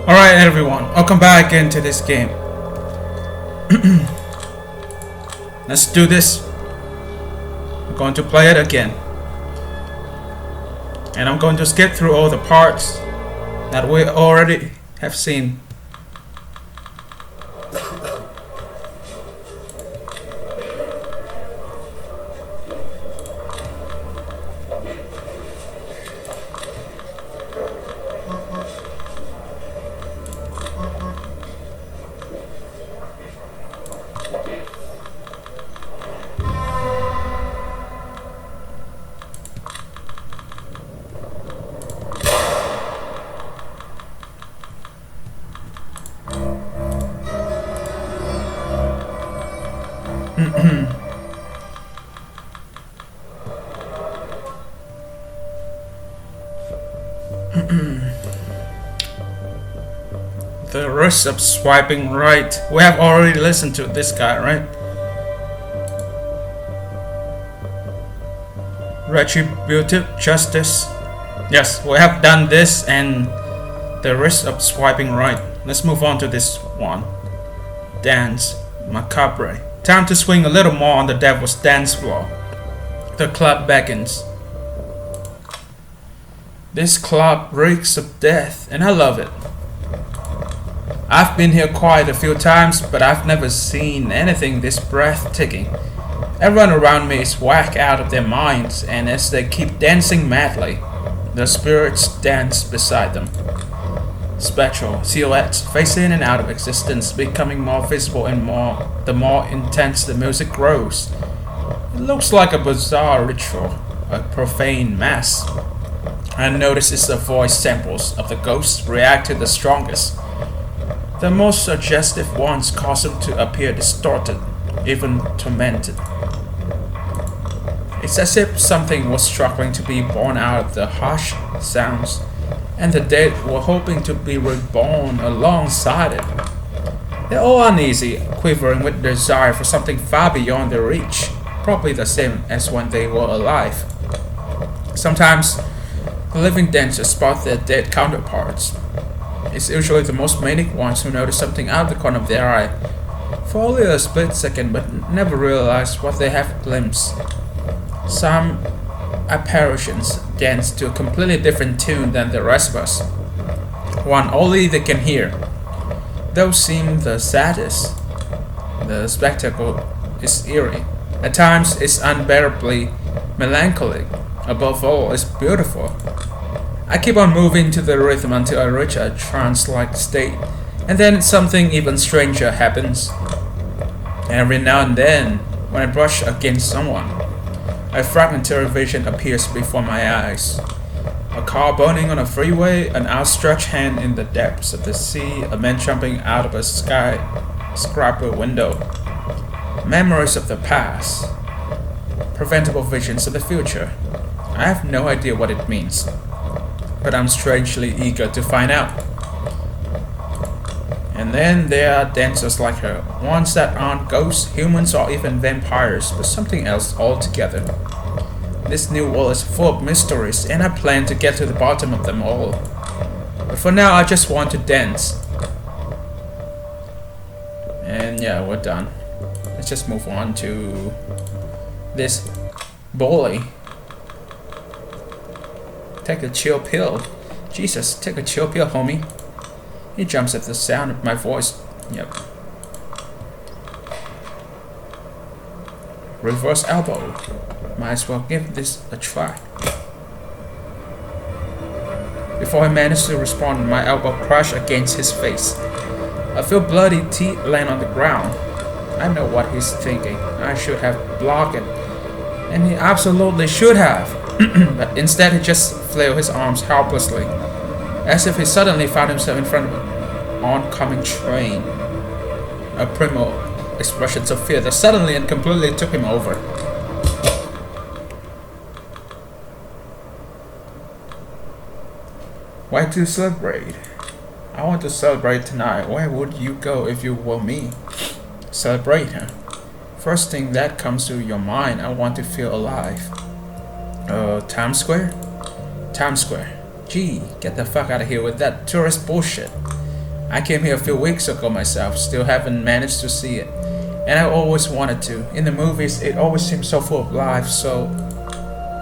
Alright everyone, welcome back into this game. Let's do this. I'm going to play it again. And I'm going to skip through all the parts that we already have seen. The risk of swiping right. We have already listened to this guy, right? Retributive justice. Yes, we have done this and the risk of swiping right. Let's move on to this one. Dance. Macabre. Time to swing a little more on the devil's dance floor. The club beckons. This club reeks of death, and I love it. I've been here quite a few times, but I've never seen anything this breathtaking. Everyone around me is whacked out of their minds, and as they keep dancing madly, the spirits dance beside them. Spectral silhouettes face in and out of existence, becoming more visible and the more intense the music grows. It looks like a bizarre ritual, a profane mass. I notice it's the voice samples of the ghosts react to the strongest. The most suggestive ones cause them to appear distorted, even tormented. It's as if something was struggling to be born out of the harsh sounds, and the dead were hoping to be reborn alongside it. They're all uneasy, quivering with desire for something far beyond their reach, probably the same as when they were alive. Sometimes, the living dancers spot their dead counterparts. It's usually the most manic ones who notice something out of the corner of their eye, for only a split second, but never realize what they have glimpsed. Some apparitions dance to a completely different tune than the rest of us, one only they can hear. Those seem the saddest. The spectacle is eerie. At times, it's unbearably melancholic. Above all, it's beautiful. I keep on moving to the rhythm until I reach a trance-like state, and then something even stranger happens. Every now and then, when I brush against someone, a fragmentary vision appears before my eyes. A car burning on a freeway, an outstretched hand in the depths of the sea, a man jumping out of a skyscraper window. Memories of the past. Preventable visions of the future. I have no idea what it means, but I'm strangely eager to find out. And then there are dancers like her, ones that aren't ghosts, humans, or even vampires, but something else altogether. This new world is full of mysteries, and I plan to get to the bottom of them all. But for now, I just want to dance. And yeah, we're done. Let's just move on to this bully. Take a chill pill. Jesus, take a chill pill, homie. He jumps at the sound of my voice. Yep. Reverse elbow. Might as well give this a try. Before I manage to respond, my elbow crashed against his face. I feel bloody teeth land on the ground. I know what he's thinking. I should have blocked it. And he absolutely should have. But instead he just flailed his arms helplessly, as if he suddenly found himself in front of an oncoming train. A primo expressions of fear that suddenly and completely took him over. Why to celebrate? I want to celebrate tonight. Where would you go if you were me? Celebrate, huh? First thing that comes to your mind, I want to feel alive. Times Square? Times Square. Gee, get the fuck out of here with that tourist bullshit. I came here a few weeks ago myself, still haven't managed to see it. And I always wanted to. In the movies, it always seems so full of life, so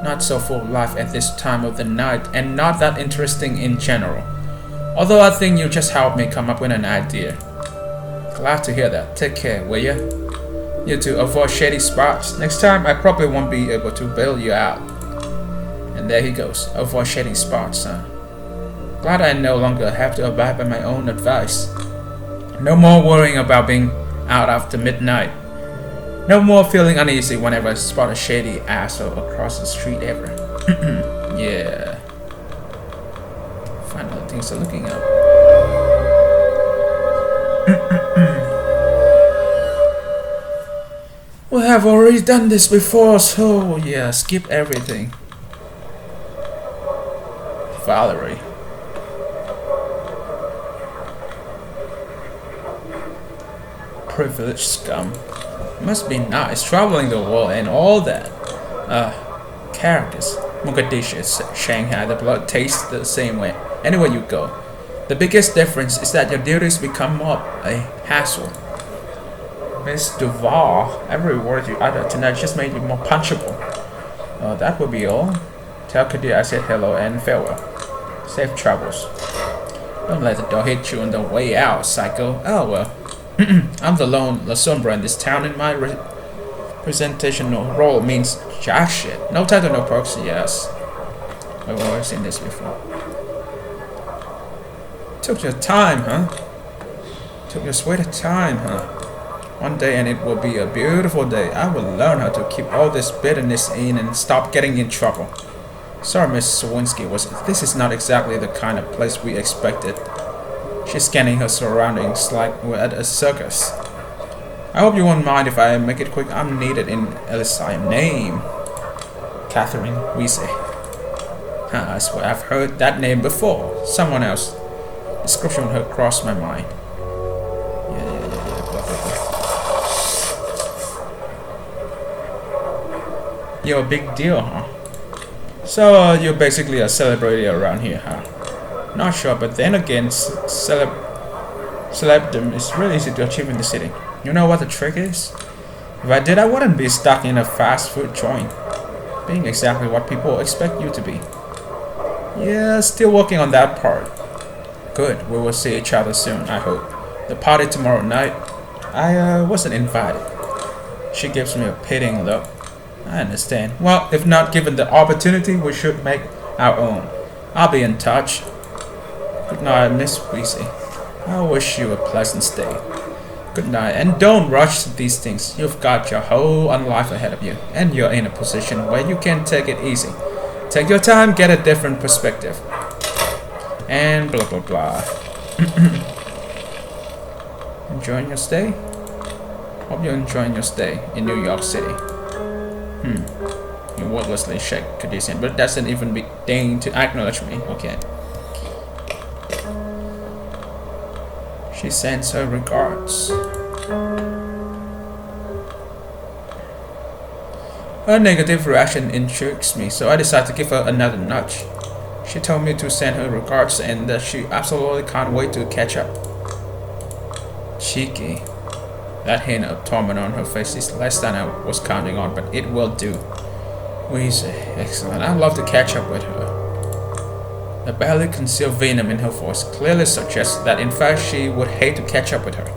not so full of life at this time of the night, and not that interesting in general. Although I think you just helped me come up with an idea. Glad to hear that. Take care, will ya? You two avoid shady spots. Next time, I probably won't be able to bail you out. And there he goes. Avoid shady spots, huh? Glad I no longer have to abide by my own advice. No more worrying about being out after midnight. No more feeling uneasy whenever I spot a shady asshole across the street ever. Yeah. Find out things are looking up. We have already done this before, so yeah, skip everything. Valerie. Privileged scum. Must be nice traveling the world and all that. Characters. Mogadishu, Shanghai, the blood tastes the same way anywhere you go. The biggest difference is that your duties become more a hassle. Miss Duval, every word you uttered tonight just made you more punchable. That will be all. Tell Kadir I said hello and farewell. Safe travels. Don't let the door hit you on the way out, psycho. Oh well. I'm the lone La Sombra in this town, and my representational role means jack shit. No title, no perks, yes. I've already seen this before. Took your time, huh? Took your sweet time, huh? One day and it will be a beautiful day. I will learn how to keep all this bitterness in and stop getting in trouble. Sorry, Miss Sawinski, this is not exactly the kind of place we expected. She's scanning her surroundings like we're at a circus. I hope you won't mind if I make it quick. I'm needed in Elysium. Name? Catherine Wiese. I swear I've heard that name before. Someone else. Description of her crossed my mind. Yeah. Blah, blah, blah. You're a big deal, huh? So you're basically a celebrity around here, huh? Not sure, but then again, celebdom is really easy to achieve in the city. You know what the trick is? If I did, I wouldn't be stuck in a fast food joint, being exactly what people expect you to be. Yeah, still working on that part. Good, we will see each other soon, I hope. The party tomorrow night, I wasn't invited. She gives me a pitying look. I understand. Well, if not given the opportunity, we should make our own. I'll be in touch. Good night, Miss Weezy. I wish you a pleasant stay. Good night, and don't rush these things. You've got your whole life ahead of you, and you're in a position where you can take it easy. Take your time, get a different perspective. And blah blah blah. Enjoying your stay? Hope you're enjoying your stay in New York City. You wordlessly shake Cadesian, but doesn't even deign to acknowledge me. Okay. She sends her regards. Her negative reaction intrigues me, so I decide to give her another nudge. She told me to send her regards and that she absolutely can't wait to catch up. Cheeky. That hint of torment on her face is less than I was counting on, but it will do. Weezy, excellent. I'd love to catch up with her. The barely concealed venom in her voice clearly suggests that in fact she would hate to catch up with her.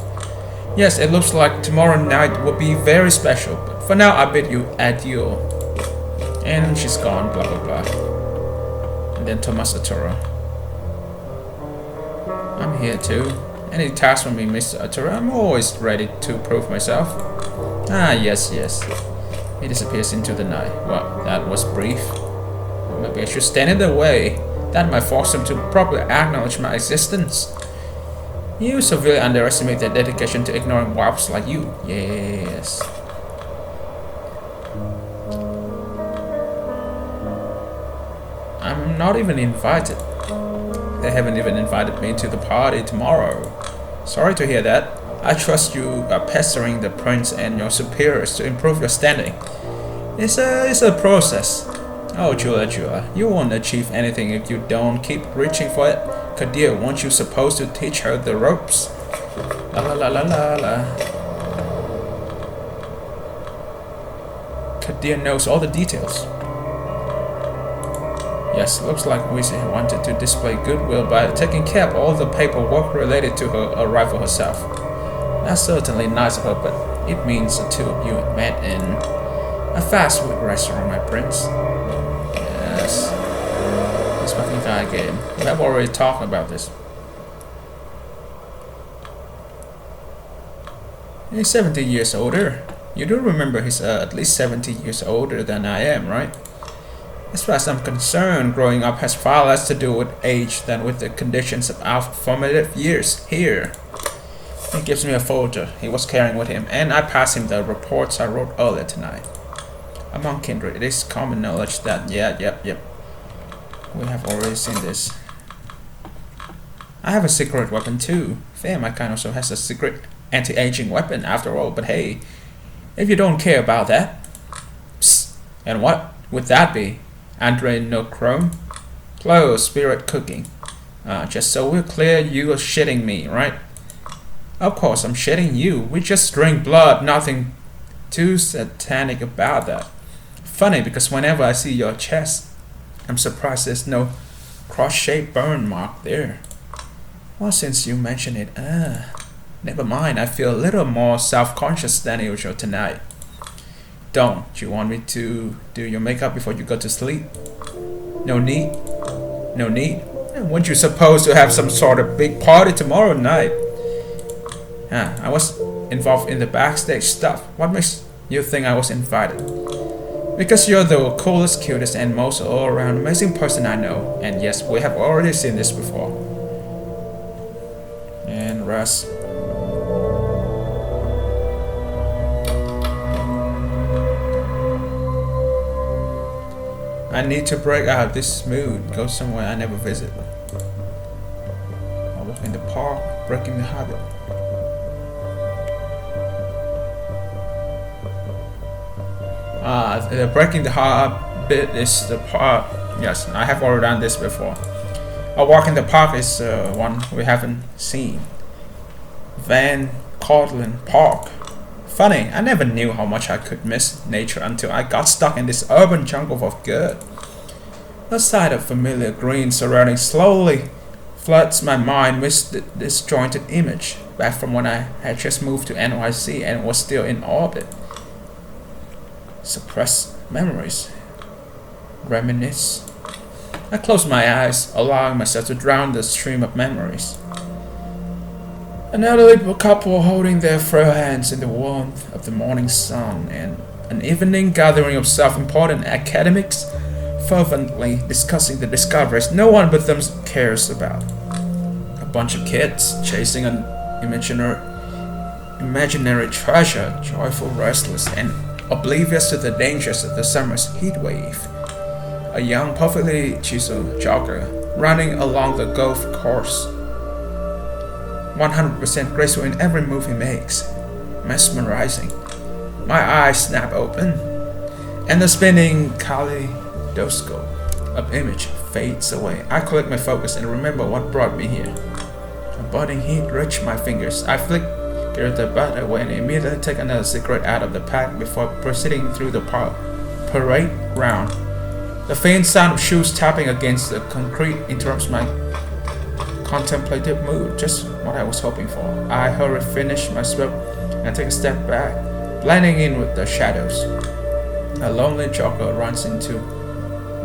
Yes, it looks like tomorrow night will be very special, but for now I bid you adieu. And she's gone, blah blah blah. And then Thomas Atura. I'm here too. Any task from me, Mr. Atura? I'm always ready to prove myself. Ah, yes. He disappears into the night. Well, that was brief. Maybe I should stand in the way. That might force him to properly acknowledge my existence. You severely underestimate their dedication to ignoring whelps like you. Yes. I'm not even invited. They haven't even invited me to the party tomorrow. Sorry to hear that. I trust you are pestering the prince and your superiors to improve your standing. It's a process. Oh, Jula, you won't achieve anything if you don't keep reaching for it. Kadir, weren't you supposed to teach her the ropes? La la la la la la. Kadir knows all the details. Yes, looks like Weezy wanted to display goodwill by taking care of all the paperwork related to her arrival herself. That's certainly nice of her, but it means the two of you met in a fast food restaurant, my prince. Yes. This fucking guy game. We have already talked about this. He's 70 years older. You do remember he's at least 70 years older than I am, right? As far as I'm concerned, growing up has far less to do with age than with the conditions of our formative years. Here. He gives me a folder he was carrying with him, and I pass him the reports I wrote earlier tonight. Among kindred, it is common knowledge that, yep. We have already seen this. I have a secret weapon too. Damn, my kind also has a secret anti-aging weapon after all, but hey, if you don't care about that. Psst. And what would that be? Adrenochrome? Close, spirit cooking. Just so we're clear, you are shitting me, right? Of course, I'm shitting you. We just drink blood, nothing too satanic about that. Funny, because whenever I see your chest, I'm surprised there's no cross-shaped burn mark there. Well, since you mention it, never mind. I feel a little more self-conscious than usual tonight. Don't you want me to do your makeup before you go to sleep? No need. Weren't you supposed to have some sort of big party tomorrow night? I was involved in the backstage stuff. What makes you think I was invited? Because you're the coolest, cutest, and most all-around amazing person I know. And yes, we have already seen this before. And Russ. I need to break out of this mood, go somewhere I never visit. I walk in the park, breaking the habit. The breaking the heart bit is the part. Yes, I have already done this before. A walk in the park is one we haven't seen. Van Cortlandt Park. Funny, I never knew how much I could miss nature until I got stuck in this urban jungle for good. The sight of familiar green surroundings slowly floods my mind with the disjointed image back from when I had just moved to NYC and was still in orbit. Suppressed memories. Reminisce. I close my eyes, allowing myself to drown the stream of memories. An elderly couple holding their frail hands in the warmth of the morning sun, and an evening gathering of self-important academics fervently discussing the discoveries no one but them cares about. A bunch of kids chasing an imaginary treasure, joyful, restless, and oblivious to the dangers of the summer's heat wave. A young, perfectly chiseled jogger running along the golf course, 100% graceful in every move he makes. Mesmerizing. My eyes snap open, and the spinning kaleidoscope of image fades away. I collect my focus and remember what brought me here. A budding heat reached my fingers. I flicker the butt away and immediately take another cigarette out of the pack before proceeding through the parade ground. The faint sound of shoes tapping against the concrete interrupts my contemplative mood, just what I was hoping for. I hurry finish my smoke and take a step back, blending in with the shadows. A lonely jogger runs into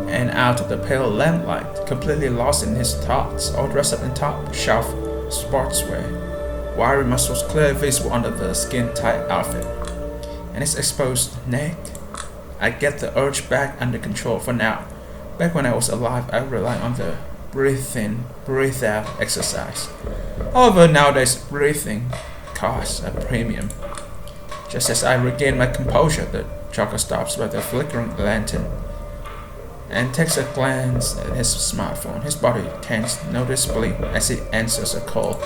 and out of the pale lamplight, completely lost in his thoughts, all dressed up in top-shelf sportswear. Wiry muscles clearly visible under the skin-tight outfit, and his exposed neck. I get the urge back under control for now. Back when I was alive, I relied on the breathe-in, breathe-out exercise. However, nowadays, breathing costs a premium. Just as I regain my composure, the jogger stops by the flickering lantern and takes a glance at his smartphone. His body tenses noticeably as he answers a call.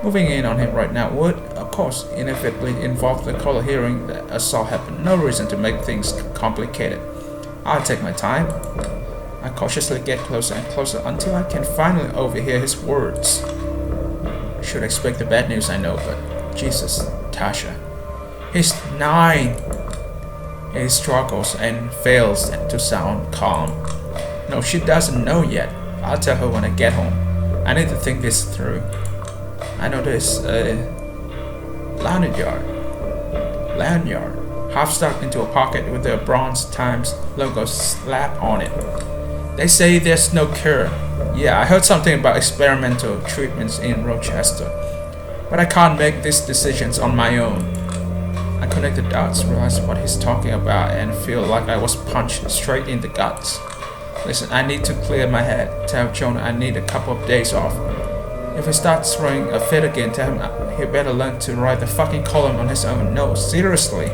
Moving in on him right now would, of course, inevitably involve the caller hearing the assault happen. No reason to make things complicated. I'll take my time. I cautiously get closer and closer until I can finally overhear his words. Should expect the bad news, I know, but Jesus, Tasha. He's 9. He struggles and fails to sound calm. No, she doesn't know yet. I'll tell her when I get home. I need to think this through. I know there's a lanyard, half stuck into a pocket with the Bronze Times logo slapped on it. They say there's no cure. Yeah, I heard something about experimental treatments in Rochester, but I can't make these decisions on my own. I connect the dots, realize what he's talking about, and feel like I was punched straight in the guts. Listen, I need to clear my head. Tell Jonah I need a couple of days off. If he starts throwing a fit again, tell him he better learn to write the fucking column on his own. No, seriously.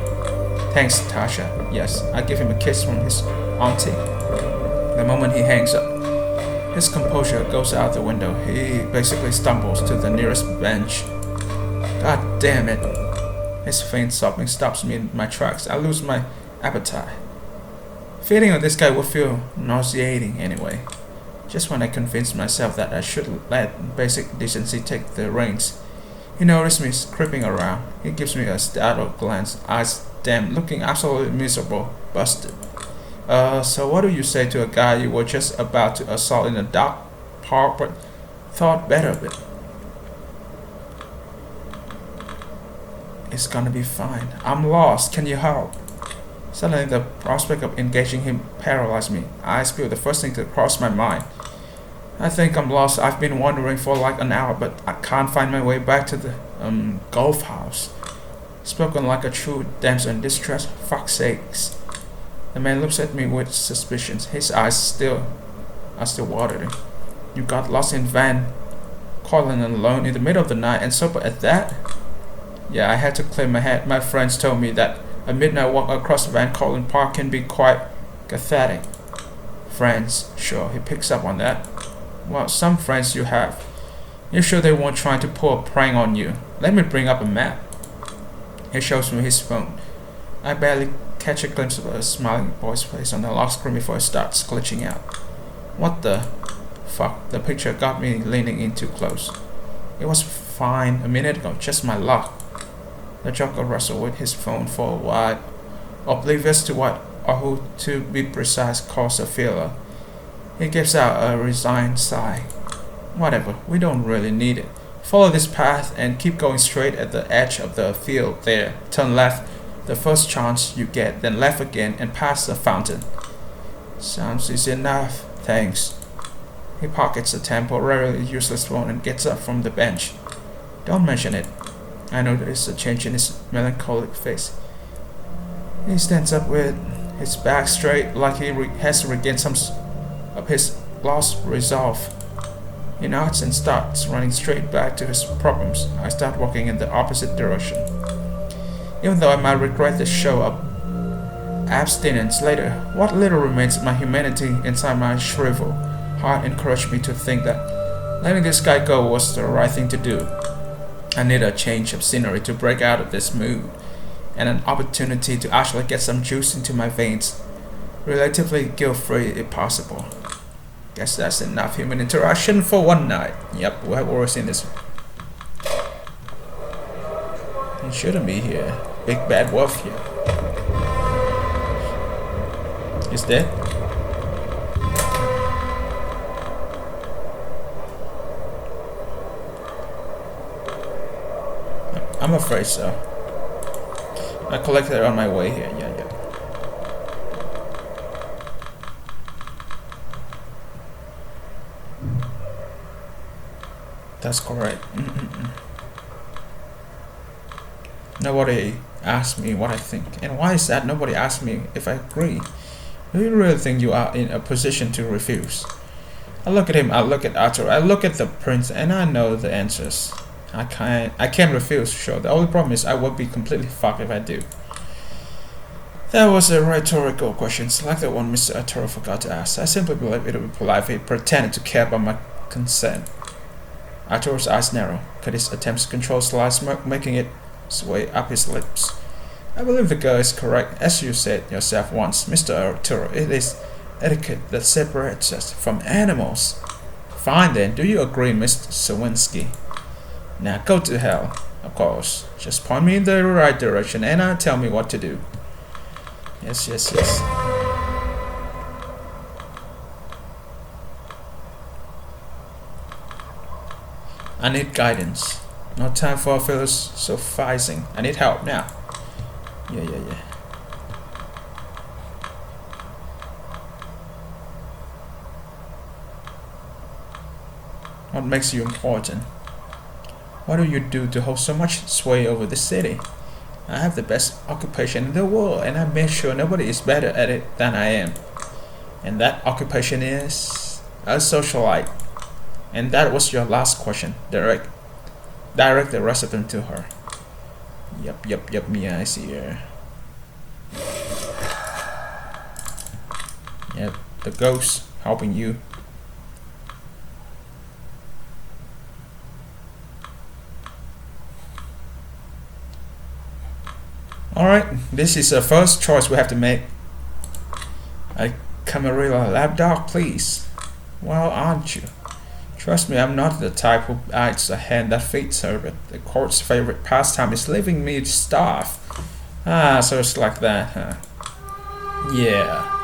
Thanks, Tasha. Yes, I give him a kiss from his auntie. The moment he hangs up, his composure goes out the window. He basically stumbles to the nearest bench. God damn it. His faint sobbing stops me in my tracks. I lose my appetite. Feeding on this guy would feel nauseating anyway. Just when I convinced myself that I should let basic decency take the reins, he noticed me creeping around. He gives me a startled glance, eyes damn, looking absolutely miserable, busted. So what do you say to a guy you were just about to assault in a dark park but thought better of it? It's gonna be fine. I'm lost. Can you help? Suddenly the prospect of engaging him paralyzed me. I spilled the first thing that crossed my mind. I think I'm lost. I've been wandering for like an hour, but I can't find my way back to the golf house. Spoken like a true damsel in distress. Fuck's sakes. The man looks at me with suspicion. His eyes are still watering. You got lost in van, calling alone in the middle of the night, and sober at that? Yeah, I had to clear my head. My friends told me that a midnight walk across Van Cortlandt Park can be quite cathartic. Friends, sure, he picks up on that. Well, some friends you have. You're sure they weren't trying to pull a prank on you? Let me bring up a map. He shows me his phone. I barely catch a glimpse of a smiling boy's face on the lock screen before it starts glitching out. What the fuck? The picture got me leaning in too close. It was fine a minute ago, just my luck. The joker wrestled with his phone for a while, oblivious to what, or who to be precise, calls a failure. He gives out a resigned sigh. Whatever, we don't really need it. Follow this path and keep going straight at the edge of the field there. Turn left the first chance you get, then left again and past the fountain. Sounds easy enough, thanks. He pockets a temporarily useless phone and gets up from the bench. Don't mention it. I notice a change in his melancholic face. He stands up with his back straight like he has regained some of his lost resolve. He nods and starts running straight back to his problems. I start walking in the opposite direction. Even though I might regret the show of abstinence later, what little remains of my humanity inside my shriveled heart encouraged me to think that letting this guy go was the right thing to do. I need a change of scenery to break out of this mood, and an opportunity to actually get some juice into my veins, relatively guilt-free if possible. Guess that's enough human interaction for one night. Yep, we have already seen this. He shouldn't be here. Big bad wolf here. He's dead. I'm afraid so. I collected it on my way here. Yeah. That's correct. Nobody asked me what I think. And why is that? Nobody asked me if I agree. Do you really think you are in a position to refuse? I look at him, I look at Arthur, I look at the prince, and I know the answers. I can't refuse, sure. The only problem is I would be completely fucked if I do. That was a rhetorical question, like the one Mr. Arturo forgot to ask. I simply believe it would be polite if he pretended to care about my consent. Arturo's eyes narrow. Cadiz attempts to control slight smirk, making it sway up his lips. I believe the girl is correct. As you said yourself once, Mr. Arturo, it is etiquette that separates us from animals. Fine then, do you agree, Mr. Sawinski? Now go to hell, of course. Just point me in the right direction and tell me what to do. Yes, yes, yes. I need guidance. No time for philosophizing. I need help now. Yeah. What makes you important? What do you do to hold so much sway over the city? I have the best occupation in the world, and I make sure nobody is better at it than I am. And that occupation is a socialite. And that was your last question. Direct the rest of them to her. Yep, Mia, I see her. Yep, the ghost helping you. Alright, this is the first choice we have to make. A Camarilla lapdog, please. Well, aren't you? Trust me, I'm not the type who bites a hand that feeds her, but the court's favorite pastime is leaving me to starve. Ah, so it's like that, huh? Yeah.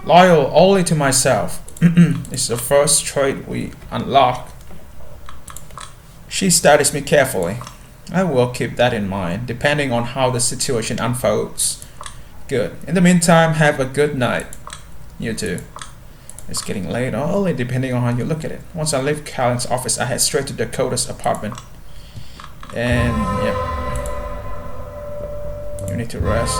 Loyal only to myself. It's the first trait we unlock. She studies me carefully. I will keep that in mind, depending on how the situation unfolds. Good. In the meantime, have a good night. You too. It's getting late or early, depending on how you look at it. Once I leave Callan's office, I head straight to Dakota's apartment. And, yep. You need to rest.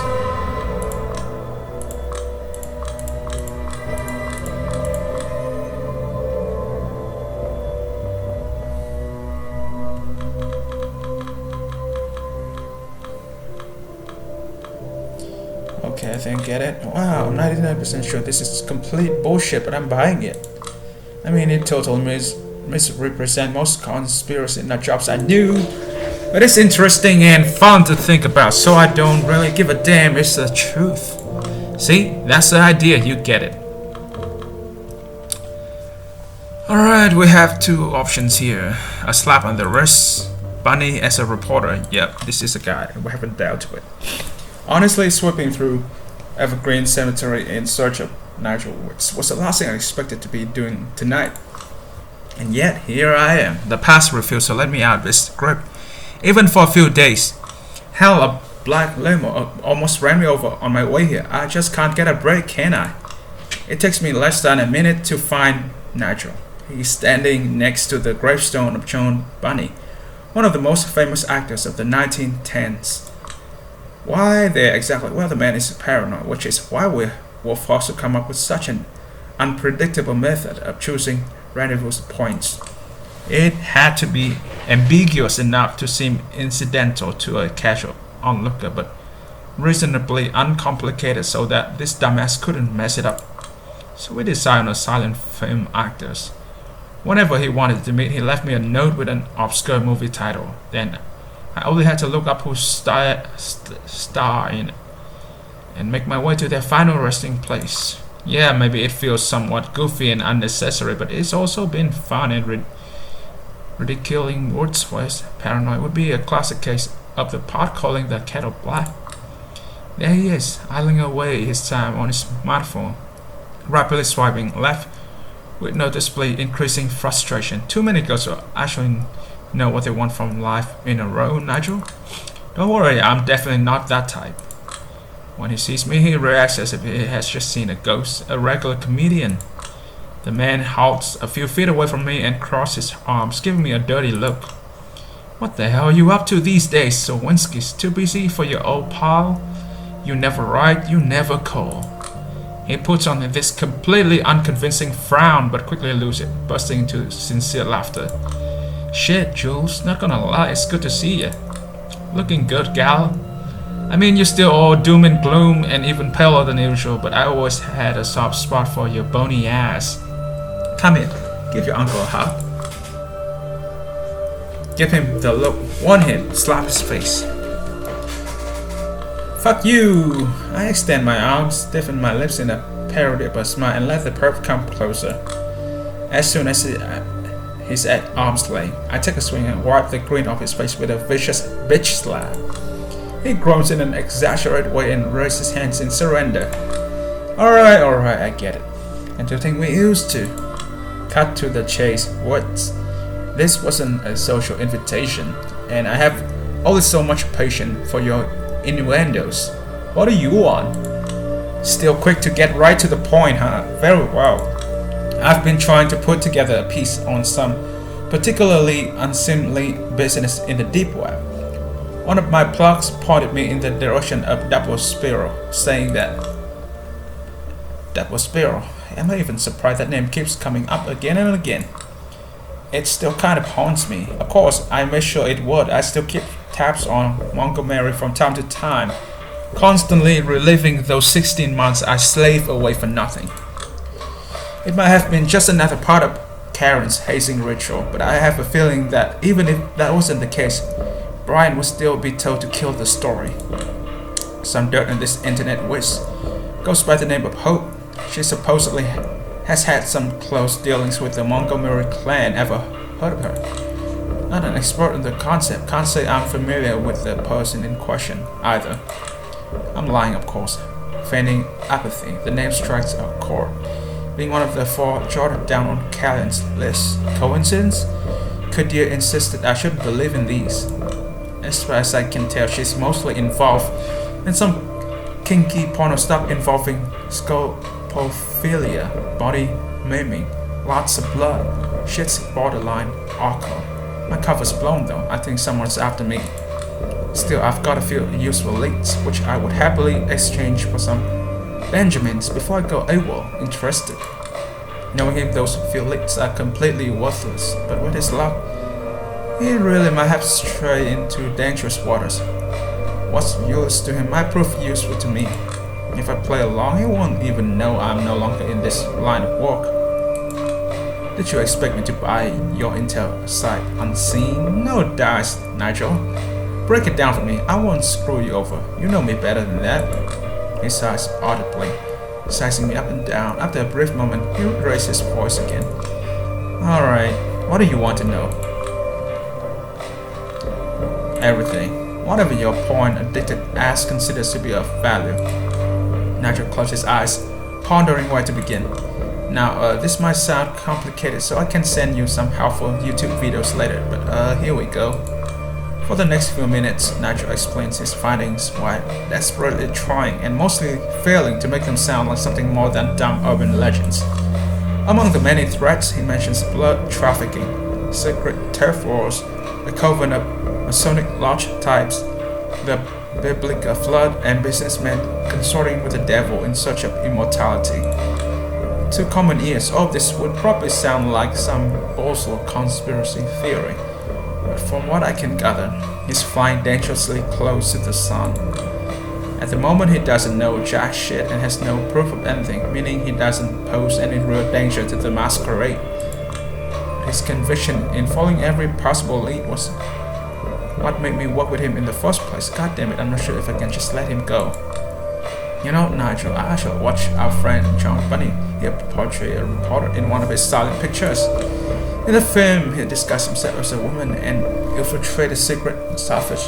Okay, I think I get it. Wow, I'm 99% sure this is complete bullshit, but I'm buying it. I mean, it totally misrepresents most conspiracy nut jobs I knew. But it's interesting and fun to think about, so I don't really give a damn. It's the truth. See, that's the idea, you get it. Alright, we have two options here. A slap on the wrist. Bunny as a reporter. Yep, this is a guy we haven't dealt with. Honestly, sweeping through Evergreen Cemetery in search of Nigel Woods was the last thing I expected to be doing tonight. And yet, here I am. The past refused to let me out of its grip, even for a few days. Hell, a black limo almost ran me over on my way here. I just can't get a break, can I? It takes me less than a minute to find Nigel. He's standing next to the gravestone of John Bunny, one of the most famous actors of the 1910s. Why there exactly? Well, the man is paranoid, which is why we were forced to come up with such an unpredictable method of choosing rendezvous points. It had to be ambiguous enough to seem incidental to a casual onlooker, but reasonably uncomplicated so that this dumbass couldn't mess it up. So we decided on silent film actors. Whenever he wanted to meet, he left me a note with an obscure movie title. Then I only had to look up who star in it and make my way to their final resting place. Yeah, maybe it feels somewhat goofy and unnecessary, but it's also been fun and ridiculing Wordsworth's paranoid would be a classic case of the pot calling the kettle black. There he is, idling away his time on his smartphone, rapidly swiping left with noticeably increasing frustration. Too many girls will actually know what they want from life in a row, Nigel. Don't worry, I'm definitely not that type. When he sees me, he reacts as if he has just seen a ghost, a regular comedian. The man halts a few feet away from me and crosses his arms, giving me a dirty look. What the hell are you up to these days, Sawinski's? Too busy for your old pal? You never write, you never call. He puts on this completely unconvincing frown, but quickly loses it, bursting into sincere laughter. Shit, Jules, not gonna lie, it's good to see you. Looking good, gal. I mean, you're still all doom and gloom and even paler than usual, but I always had a soft spot for your bony ass. Come in, give your uncle a hug. Give him the look, warn him, slap his face. Fuck you! I extend my arms, stiffen my lips in a parody of a smile, and let the perp come closer. As soon as he's at arm's length, I take a swing and wipe the grin off his face with a vicious bitch slap. He groans in an exaggerated way and raises his hands in surrender. Alright, I get it. And to think we used to. Cut to the chase. What? This wasn't a social invitation, and I have only so much patience for your innuendos. What do you want? Still quick to get right to the point, huh? Very well. I've been trying to put together a piece on some particularly unseemly business in the deep web. One of my plugs pointed me in the direction of Double Spiral, saying that Double Spiral. Am I even surprised that name keeps coming up again and again? It still kind of haunts me. Of course, I made sure it would. I still keep tabs on Montgomery from time to time, constantly reliving those 16 months I slaved away for nothing. It might have been just another part of Karen's hazing ritual, but I have a feeling that even if that wasn't the case, Brian would still be told to kill the story. Some dirt in this internet whiz goes by the name of Hope. She supposedly has had some close dealings with the Montgomery clan. Ever heard of her? Not an expert in the concept, can't say I'm familiar with the person in question either. I'm lying, of course. Feigning apathy, the name strikes a chord. Being one of the 4 jotted down on Callan's list. Coincidence? Kadir insisted I shouldn't believe in these. As far as I can tell, she's mostly involved in some kinky porno stuff involving scopophilia, body maiming, lots of blood. Shit's borderline awkward. My cover's blown though. I think someone's after me. Still, I've got a few useful leads, which I would happily exchange for some Benjamins before I go AWOL. Interested. Knowing him, those few leads are completely worthless, but with his luck, he really might have strayed into dangerous waters. What's useless to him might prove useful to me. If I play along, he won't even know I'm no longer in this line of work. Did you expect me to buy your intel sight unseen? No dice, Nigel. Break it down for me. I won't screw you over. You know me better than that. He sighs audibly, sizing me up and down. After a brief moment, he raised his voice again. Alright, what do you want to know? Everything. Whatever your porn addicted ass considers to be of value. Nigel closed his eyes, pondering where to begin. Now, this might sound complicated, so I can send you some helpful YouTube videos later, but here we go. For the next few minutes, Nigel explains his findings while desperately trying and mostly failing to make them sound like something more than dumb urban legends. Among the many threats, he mentions blood trafficking, secret turf wars, the coven of Masonic lodge types, the biblical flood, and businessmen consorting with the devil in search of immortality. To common ears, all of this would probably sound like some bullshit conspiracy theory. But from what I can gather, he's flying dangerously close to the sun. At the moment, he doesn't know jack shit and has no proof of anything, meaning he doesn't pose any real danger to the Masquerade. His conviction in following every possible lead was what made me work with him in the first place. God damn it, I'm not sure if I can just let him go. You know, Nigel, I shall watch our friend John Bunny. He portrayed a reporter in one of his silent pictures. In the film, he disguised himself as a woman and infiltrated a secret savage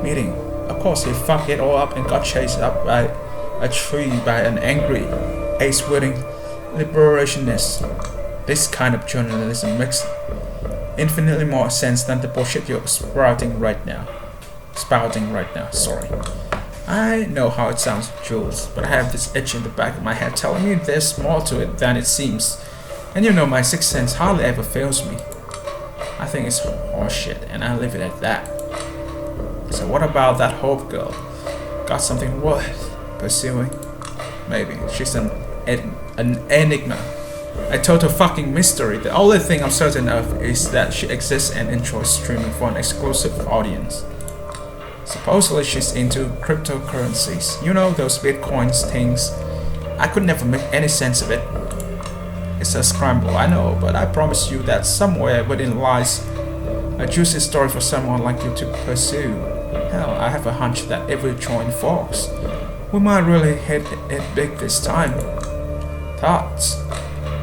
meeting. Of course, he fucked it all up and got chased up by a tree by an angry, ace-wielding liberationist. This kind of journalism makes infinitely more sense than the bullshit you're spouting right now. Sorry. I know how it sounds, Jules, but I have this itch in the back of my head telling me there's more to it than it seems. And you know my sixth sense hardly ever fails me. I think it's horseshit, and I leave it at that. So what about that Hope girl? Got something worth pursuing? Maybe. She's an enigma. A total fucking mystery. The only thing I'm certain of is that she exists and enjoys streaming for an exclusive audience. Supposedly she's into cryptocurrencies. You know, those bitcoins things. I could never make any sense of it. It's a scramble, I know, but I promise you that somewhere within lies a juicy story for someone like you to pursue. Hell, I have a hunch that if we join Fox, we might really hit it big this time. Thoughts?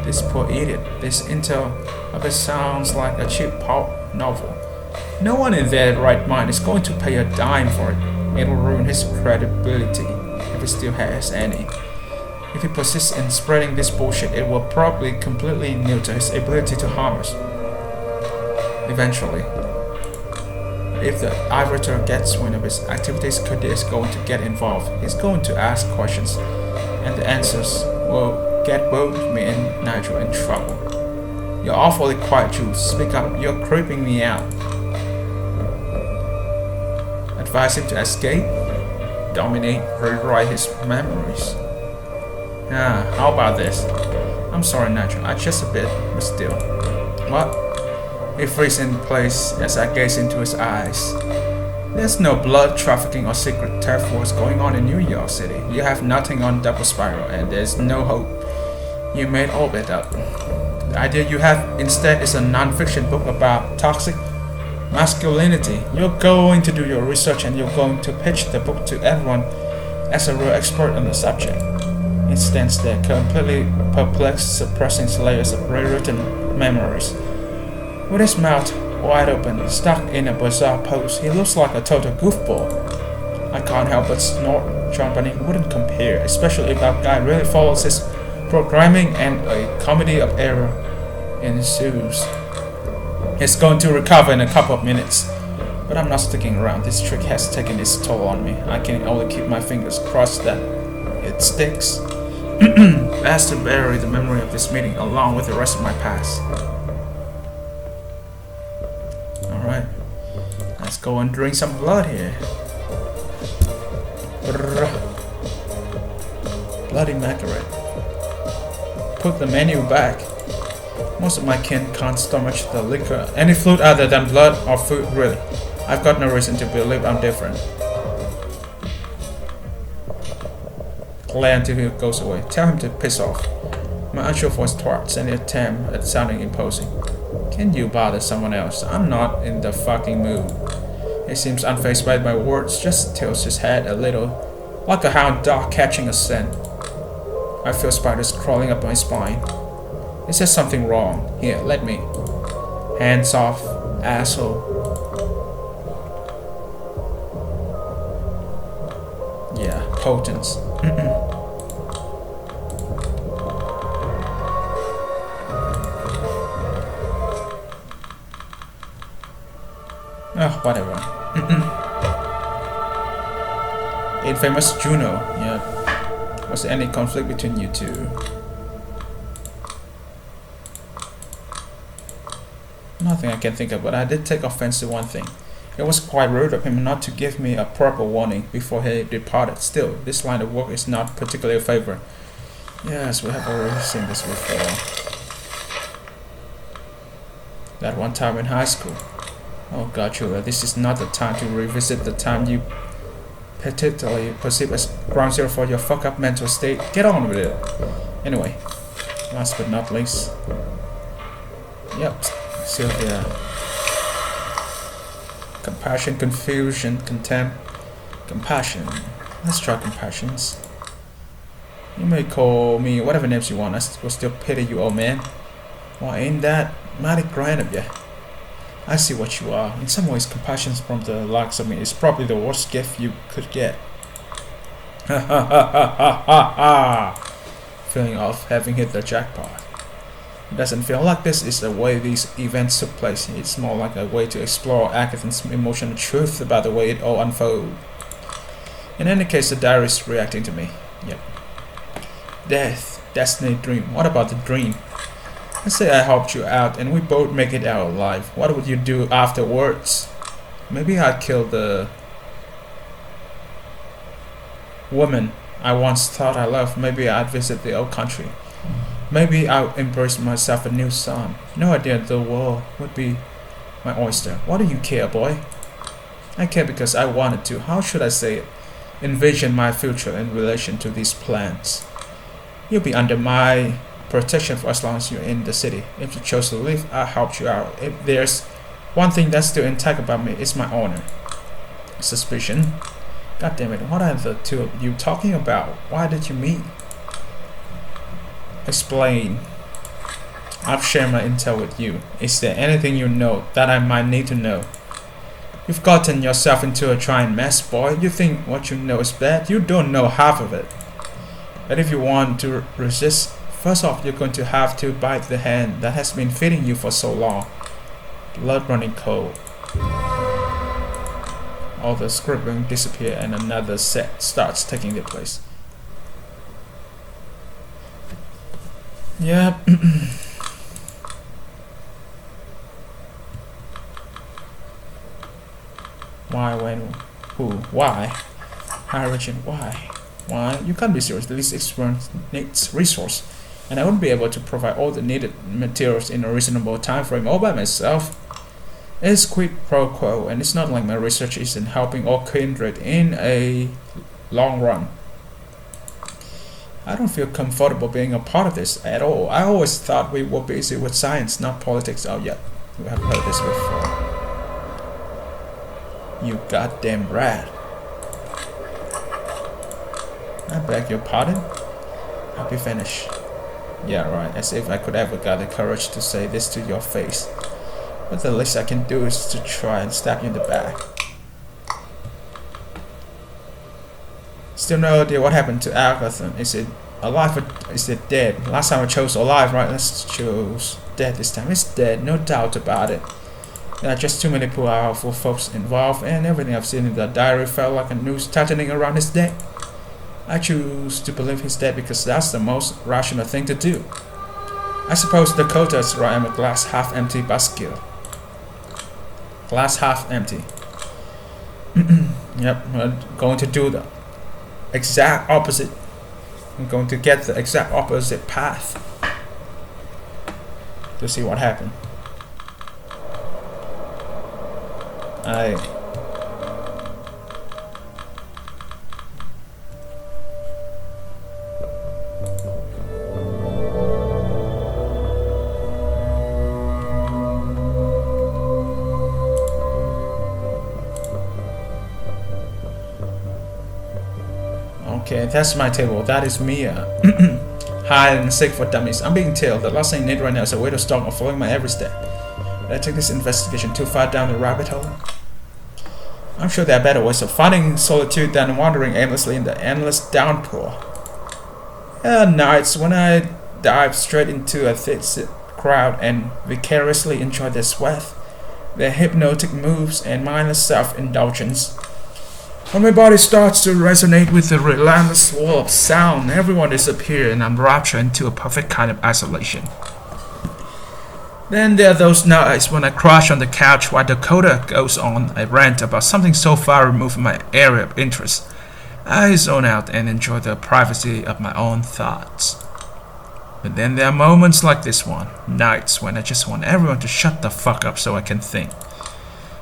This poor idiot, this intel of it sounds like a cheap pulp novel. No one in their right mind is going to pay a dime for it. It will ruin his credibility, if he still has any. If he persists in spreading this bullshit, it will probably completely neuter his ability to harm us. Eventually. If the arbiter gets wind of his activities, Cody is going to get involved. He's going to ask questions, and the answers will get both me and Nigel in trouble. You're awfully quiet, Jules. Speak up. You're creeping me out. Advise him to escape, dominate, rewrite his memories. How about this? I'm sorry, Nigel. I just a bit, but still. What? He freezes in place as I gaze into his eyes. There's no blood trafficking or secret theft wars going on in New York City. You have nothing on Double Spiral, and there's no hope. You made all of it up. The idea you have instead is a non-fiction book about toxic masculinity. You're going to do your research and you're going to pitch the book to everyone as a real expert on the subject. It stands there, completely perplexed, suppressing layers of rewritten memories. With his mouth wide open, stuck in a bizarre pose, he looks like a total goofball. I can't help but snort. John Bunny wouldn't compare, especially if that guy really follows his programming and a comedy of error ensues. He's going to recover in a couple of minutes, but I'm not sticking around. This trick has taken its toll on me. I can only keep my fingers crossed that it sticks. Best to bury the memory of this meeting along with the rest of my past. Alright, let's go and drink some blood here. Bloody Masquerade. Put the menu back. Most of my kin can't stomach the liquor. Any fluid other than blood or food, really. I've got no reason to believe I'm different. Glare until he goes away. Tell him to piss off. My unsure voice twarts any attempt at sounding imposing. Can you bother someone else? I'm not in the fucking mood. He seems unfazed by my words, just tilts his head a little, like a hound dog catching a scent. I feel spiders crawling up my spine. Is there something wrong? Here, let me. Hands off, asshole. Yeah, potence. Oh, whatever. Infamous Juno. Yeah. Was there any conflict between you two? Nothing I can think of, but I did take offense to one thing. It was quite rude of him not to give me a proper warning before he departed. Still, this line of work is not particularly a favor. Yes, we have already seen this before. That one time in high school. Oh god, Julia, this is not the time to revisit the time you particularly perceive as ground zero for your fuck up mental state. Get on with it. Anyway, last but not least. Yep, Sylvia. Compassion, confusion, contempt, compassion. Let's try compassions. You may call me whatever names you want. I will still pity you, old man. Why, ain't that mighty grand of you? I see what you are. In some ways, compassion from the likes of me is probably the worst gift you could get. Ha ha ha ha ha ha ha! Feeling of having hit the jackpot. It doesn't feel like this is the way these events took place. It's more like a way to explore Agatha's emotional truth about the way it all unfolded. In any case, the diary is reacting to me. Yep. Death, destiny, dream. What about the dream? Let's say I helped you out and we both make it out alive. What would you do afterwards? Maybe I'd kill the woman I once thought I loved. Maybe I'd visit the old country. Maybe I'll embrace myself a new son. No idea the world would be my oyster. What do you care, boy? I care because I wanted to. How should I say it? Envision my future in relation to these plans. You'll be under my protection for as long as you're in the city. If you chose to leave, I helped you out. If there's one thing that's still intact about me, it's my honor. suspicion. God damn it, what are the two of you talking about? Why did you meet? Explain. I've shared my intel with you. Is there anything you know that I might need to know? You've gotten yourself into a giant mess, boy. You think what you know is bad? You don't know half of it. But if you want to resist, first off, you're going to have to bite the hand that has been feeding you for so long. Blood running cold. All the scribbling disappear and another set starts taking their place. Yeah. Why, when, who, why? High origin, why? Why? You can't be serious. This experience needs resource, and I wouldn't be able to provide all the needed materials in a reasonable time frame all by myself. It's quid pro quo, and it's not like my research isn't helping all kindred in a long run. I don't feel comfortable being a part of this at all. I always thought we were busy with science, not politics. Oh yeah, we have heard this before. You goddamn rat. I beg your pardon? I'll be finished. Yeah, right, as if I could ever got the courage to say this to your face. But the least I can do is to try and stab you in the back. Still no idea what happened to Agatha. Is it alive or is it dead? Last time I chose alive, right? Let's choose dead this time. It's dead, no doubt about it. There are just too many powerful folks involved, and everything I've seen in the diary felt like a noose tightening around his neck. I choose to believe he's dead because that's the most rational thing to do. I suppose Dakota's right. I'm a glass half empty basket. Glass half empty. Yep, I'm going to do the exact opposite. I'm going to get the exact opposite path to see what happened. Okay, that's my table. That is Mia. Hide and seek for dummies. I'm being tailed. The last thing I need right now is a way to stop or following my every step. Did I take this investigation too far down the rabbit hole? I'm sure there are better ways of finding solitude than wandering aimlessly in the endless downpour. There are nights when I dive straight into a thick crowd and vicariously enjoy their sweat, their hypnotic moves, and mindless self-indulgence. When my body starts to resonate with the relentless wall of sound, everyone disappears and I'm raptured into a perfect kind of isolation. Then there are those nights when I crash on the couch while Dakota goes on a rant about something so far removed from my area of interest. I zone out and enjoy the privacy of my own thoughts. But then there are moments like this one, nights when I just want everyone to shut the fuck up so I can think.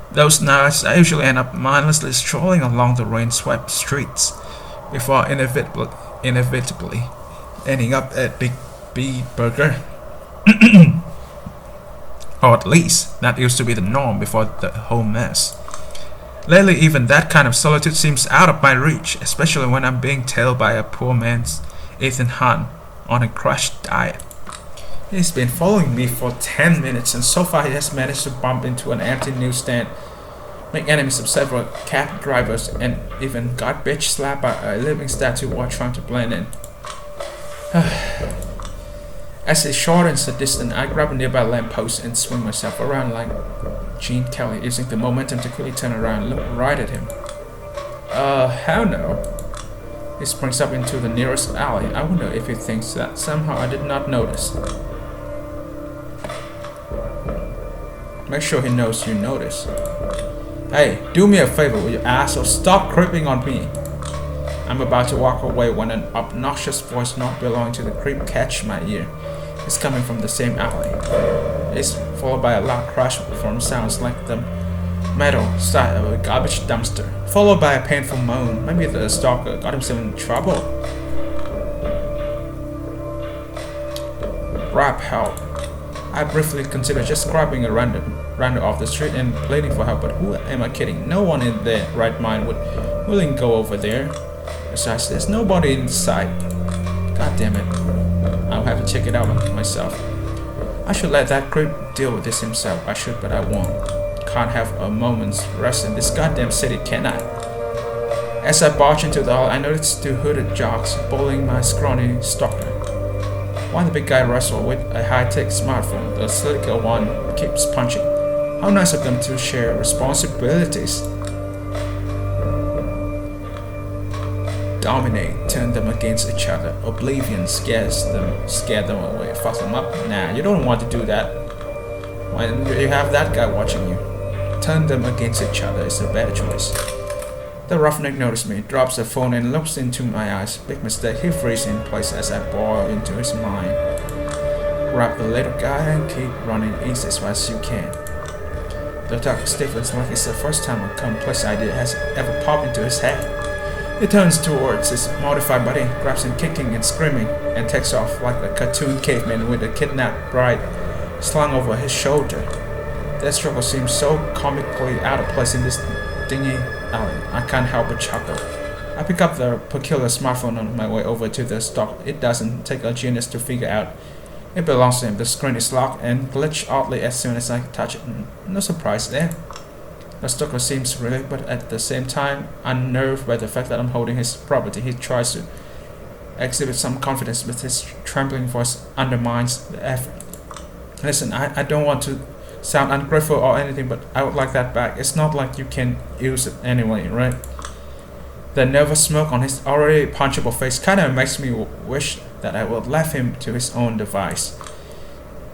Those nights I usually end up mindlessly strolling along the rain-swept streets before inevitably ending up at Big B Burger. Or at least, that used to be the norm before the whole mess. Lately, even that kind of solitude seems out of my reach, especially when I'm being tailed by a poor man's Ethan Hunt on a crash diet. He's been following me for 10 minutes, and so far he has managed to bump into an empty newsstand, make enemies of several cab drivers, and even got bitch slapped by a living statue while trying to blend in. As it shortens the distance, I grab a nearby lamppost and swing myself around like Gene Kelly, using the momentum to quickly turn around and look right at him. Hell no. He springs up into the nearest alley. I wonder if he thinks that somehow I did not notice. Make sure he knows you notice. Hey, do me a favor, will you asshole? Stop creeping on me. I'm about to walk away when an obnoxious voice not belonging to the creep catches my ear. It's coming from the same alley. It's followed by a loud crash from sounds like the metal side of a garbage dumpster, followed by a painful moan. Maybe the stalker got himself in trouble. Rap help. I briefly considered just grabbing a random off the street and pleading for help, but who am I kidding? No one in their right mind would willing go over there. Besides, there's nobody in sight. God damn it. I'll have to check it out myself. I should let that creep deal with this himself. I should, but I won't. Can't have a moment's rest in this goddamn city, can I? As I barged into the hall, I noticed two hooded jocks bullying my scrawny stalker. While the big guy wrestled with a high-tech smartphone, the slicker one keeps punching. How nice of them to share responsibilities. Dominate, turn them against each other. Oblivion scares them away. Fuck them up. Nah, you don't want to do that. When you have that guy watching you, turn them against each other is a better choice. The roughneck noticed me, drops the phone and looks into my eyes. Big mistake, he freezes in place as I boil into his mind. Grab the little guy and keep running east as fast as you can. The dog stiffens like it's the first time a complex idea has ever popped into his head. He turns towards his mortified buddy, grabs him kicking and screaming, and takes off like a cartoon caveman with a kidnapped bride slung over his shoulder. That struggle seems so comically out of place in this dingy alley. I can't help but chuckle. I pick up the peculiar smartphone on my way over to the stock. It doesn't take a genius to figure out it belongs to him. The screen is locked and glitched oddly as soon as I touch it. No surprise there. The stalker seems relieved, but at the same time unnerved by the fact that I'm holding his property. He tries to exhibit some confidence, but his trembling voice undermines the effort. Listen, I don't want to sound ungrateful or anything, but I would like that back. It's not like you can use it anyway, right? The nervous smirk on his already punchable face kinda makes me wish that I would left him to his own device.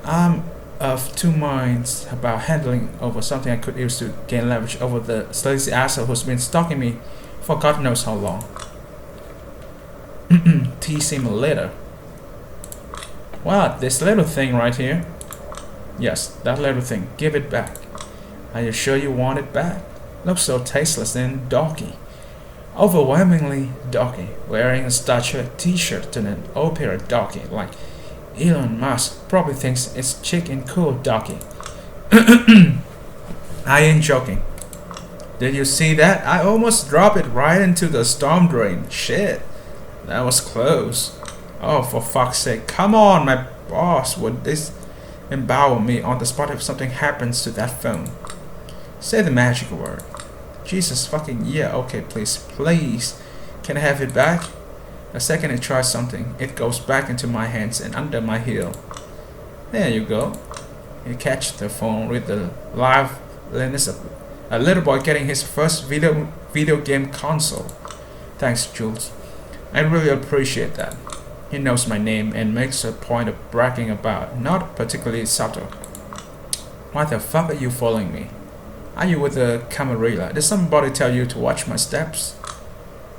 I'm of two minds about handling over something I could use to gain leverage over the sleazy asshole who's been stalking me for God knows how long. Tease him later. What? This little thing right here? Yes, that little thing. Give it back. Are you sure you want it back? Looks so tasteless and doggy. Overwhelmingly doggy. Wearing a Star Trek t-shirt to an opera doggy like Elon Musk probably thinks it's chic and cool doggy. I ain't joking. Did you see that? I almost dropped it right into the storm drain. Shit. That was close. Oh, for fuck's sake. Come on, my boss would disembowel me on the spot if something happens to that phone. Say the magic word. Jesus fucking yeah, okay, please. Can I have it back? The second it tries something, it goes back into my hands and under my heel. There you go. You catch the phone with the liveliness of a little boy getting his first video game console. Thanks, Jules. I really appreciate that. He knows my name and makes a point of bragging about, not particularly subtle. Why the fuck are you following me? Are you with the Camarilla? Did somebody tell you to watch my steps?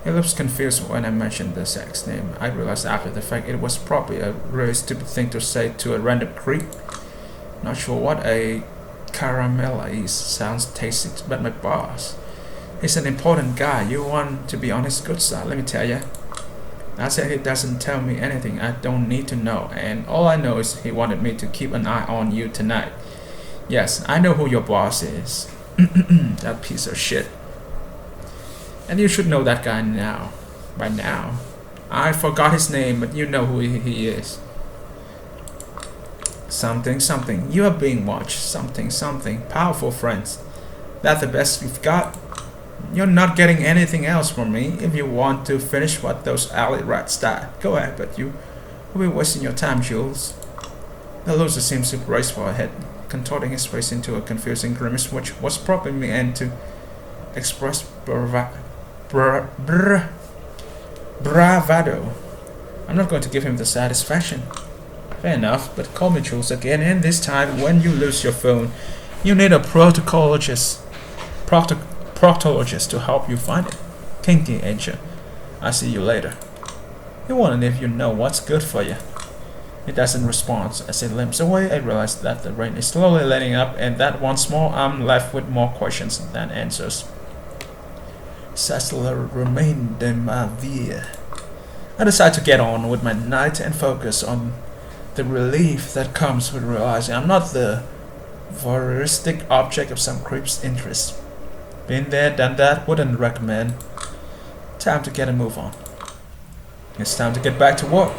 He looks confused when I mentioned the sex name. I realized after the fact it was probably a really stupid thing to say to a random creep. Not sure what a Caramella is. Sounds tasty, but my boss. He's an important guy. You want to be on his good side, let me tell ya. I said he doesn't tell me anything I don't need to know, and all I know is he wanted me to keep an eye on you tonight. Yes, I know who your boss is. That piece of shit. And you should know that guy now. By now. I forgot his name, but you know who he is. Something. You are being watched. Something. Powerful friends. That's the best you've got. You're not getting anything else from me. If you want to finish what those alley rats start, go ahead, but you will be wasting your time, Jules. The loser seems to brace for a head, contorting his face into a confusing grimace which was probably meant to express bravado. I'm not going to give him the satisfaction. Fair enough, but call me Jules again, and this time when you lose your phone, you need a proctologist to help you find it. Kinky, ain't you? I'll see you later. You wonder if you know what's good for you. It doesn't respond. As it limps away, I realize that the rain is slowly letting up, and that once more I'm left with more questions than answers. C'est le remain de ma vie. I decide to get on with my night and focus on The relief that comes with realizing I'm not the voyeuristic object of some creep's interest. Been there, done that, wouldn't recommend. Time to get a move on. It's time to get back to work.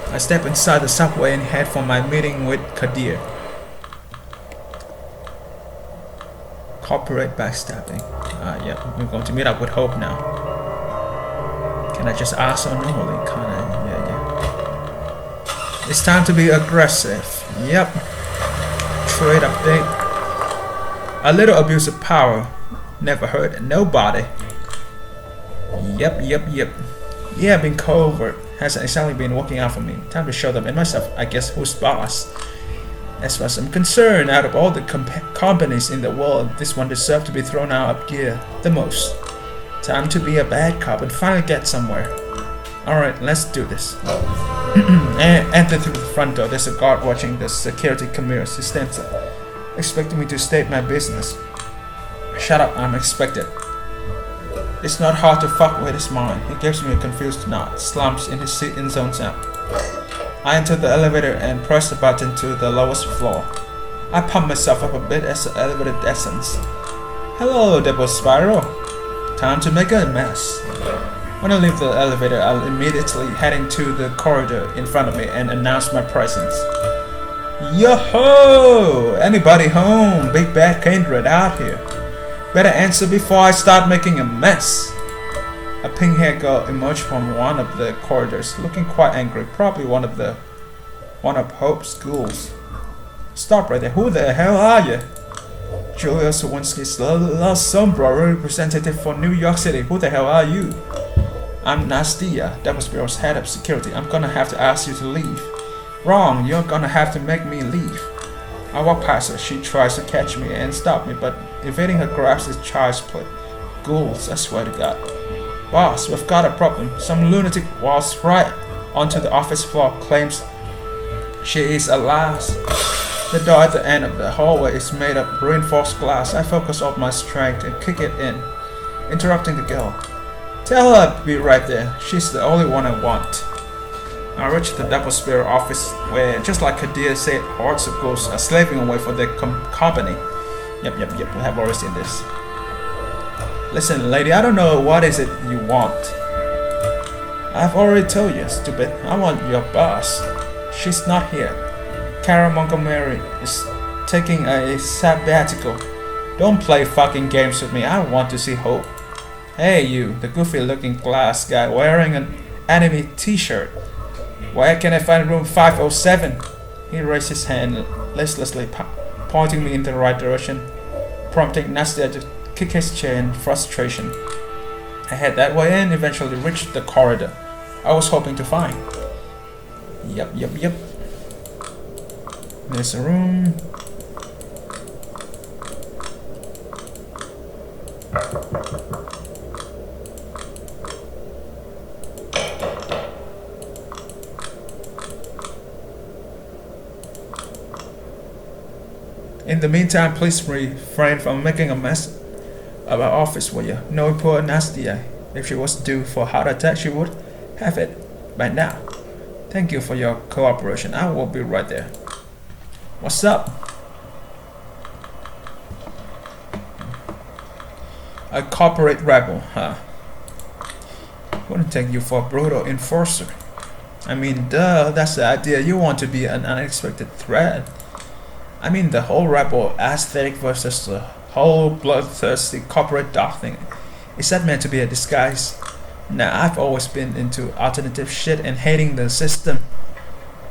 I step inside the subway and head for my meeting with Kadir. Corporate backstabbing. Yep, we're going to meet up with Hope now. Can I just ask her normally? Kinda, yeah. It's time to be aggressive. Yep. Trade update. A little abuse of power. Never hurt nobody. Yep. Yeah, being covert hasn't exactly been working out for me. Time to show them and myself, I guess, who's boss. As far as I'm concerned, out of all the companies in the world, this one deserves to be thrown out of gear the most. Time to be a bad cop and finally get somewhere. Alright, let's do this. And enter through the front door. There's a guard watching the security cameras. He stands up, expecting me to state my business. Shut up, I'm expected. It's not hard to fuck with his mind. He gives me a confused nod, slumps in his seat and zones out. I enter the elevator and press the button to the lowest floor. I pump myself up a bit as the elevator descends. Hello, Double Spiral. Time to make a mess. When I leave the elevator, I'll immediately head into the corridor in front of me and announce my presence. Yo-ho! Anybody home? Big Bad Kindred out here. Better answer before I start making a mess. A pink-haired girl emerged from one of the corridors, looking quite angry. Probably one of Hope's ghouls. Stop right there. Who the hell are you? Julia Sawinski's last Sombra, representative for New York City. Who the hell are you? I'm Nastia, Double Spiral's head of security. I'm gonna have to ask you to leave. Wrong, you're gonna have to make me leave. I walk past her. She tries to catch me and stop me, but evading her grabs is child's play. Ghouls, I swear to God. Boss, we've got a problem. Some lunatic walks right onto the office floor, claims she is a lass. The door at the end of the hallway is made of reinforced glass. I focus all my strength and kick it in, interrupting the girl. Tell her to be right there. She's the only one I want. I reach the Double Spiral office where, just like Kadir said, hordes of ghosts are slaving away for their company. Yep, we have already seen this. Listen, lady, I don't know what is it you want. I've already told you, stupid. I want your boss. She's not here. Kara Montgomery is taking a sabbatical. Don't play fucking games with me. I want to see Hope. Hey you, the goofy looking glass guy wearing an anime t-shirt. Where can I find room 507? He raised his hand listlessly, pointing me in the right direction, prompting Nastia to kick his chair in frustration. I head that way and eventually reached the corridor I was hoping to find. Yep. There's a room. In the meantime, please refrain from making a mess of our office, will you? Knowing poor Nastia, if she was due for a heart attack, she would have it by now. Thank you for your cooperation. I will be right there. What's up? A corporate rebel, huh? Wouldn't take you for a brutal enforcer. I mean, duh, that's the idea. You want to be an unexpected threat. I mean, the whole rebel aesthetic versus the whole bloodthirsty corporate dog thing. Is that meant to be a disguise? Nah, I've always been into alternative shit and hating the system.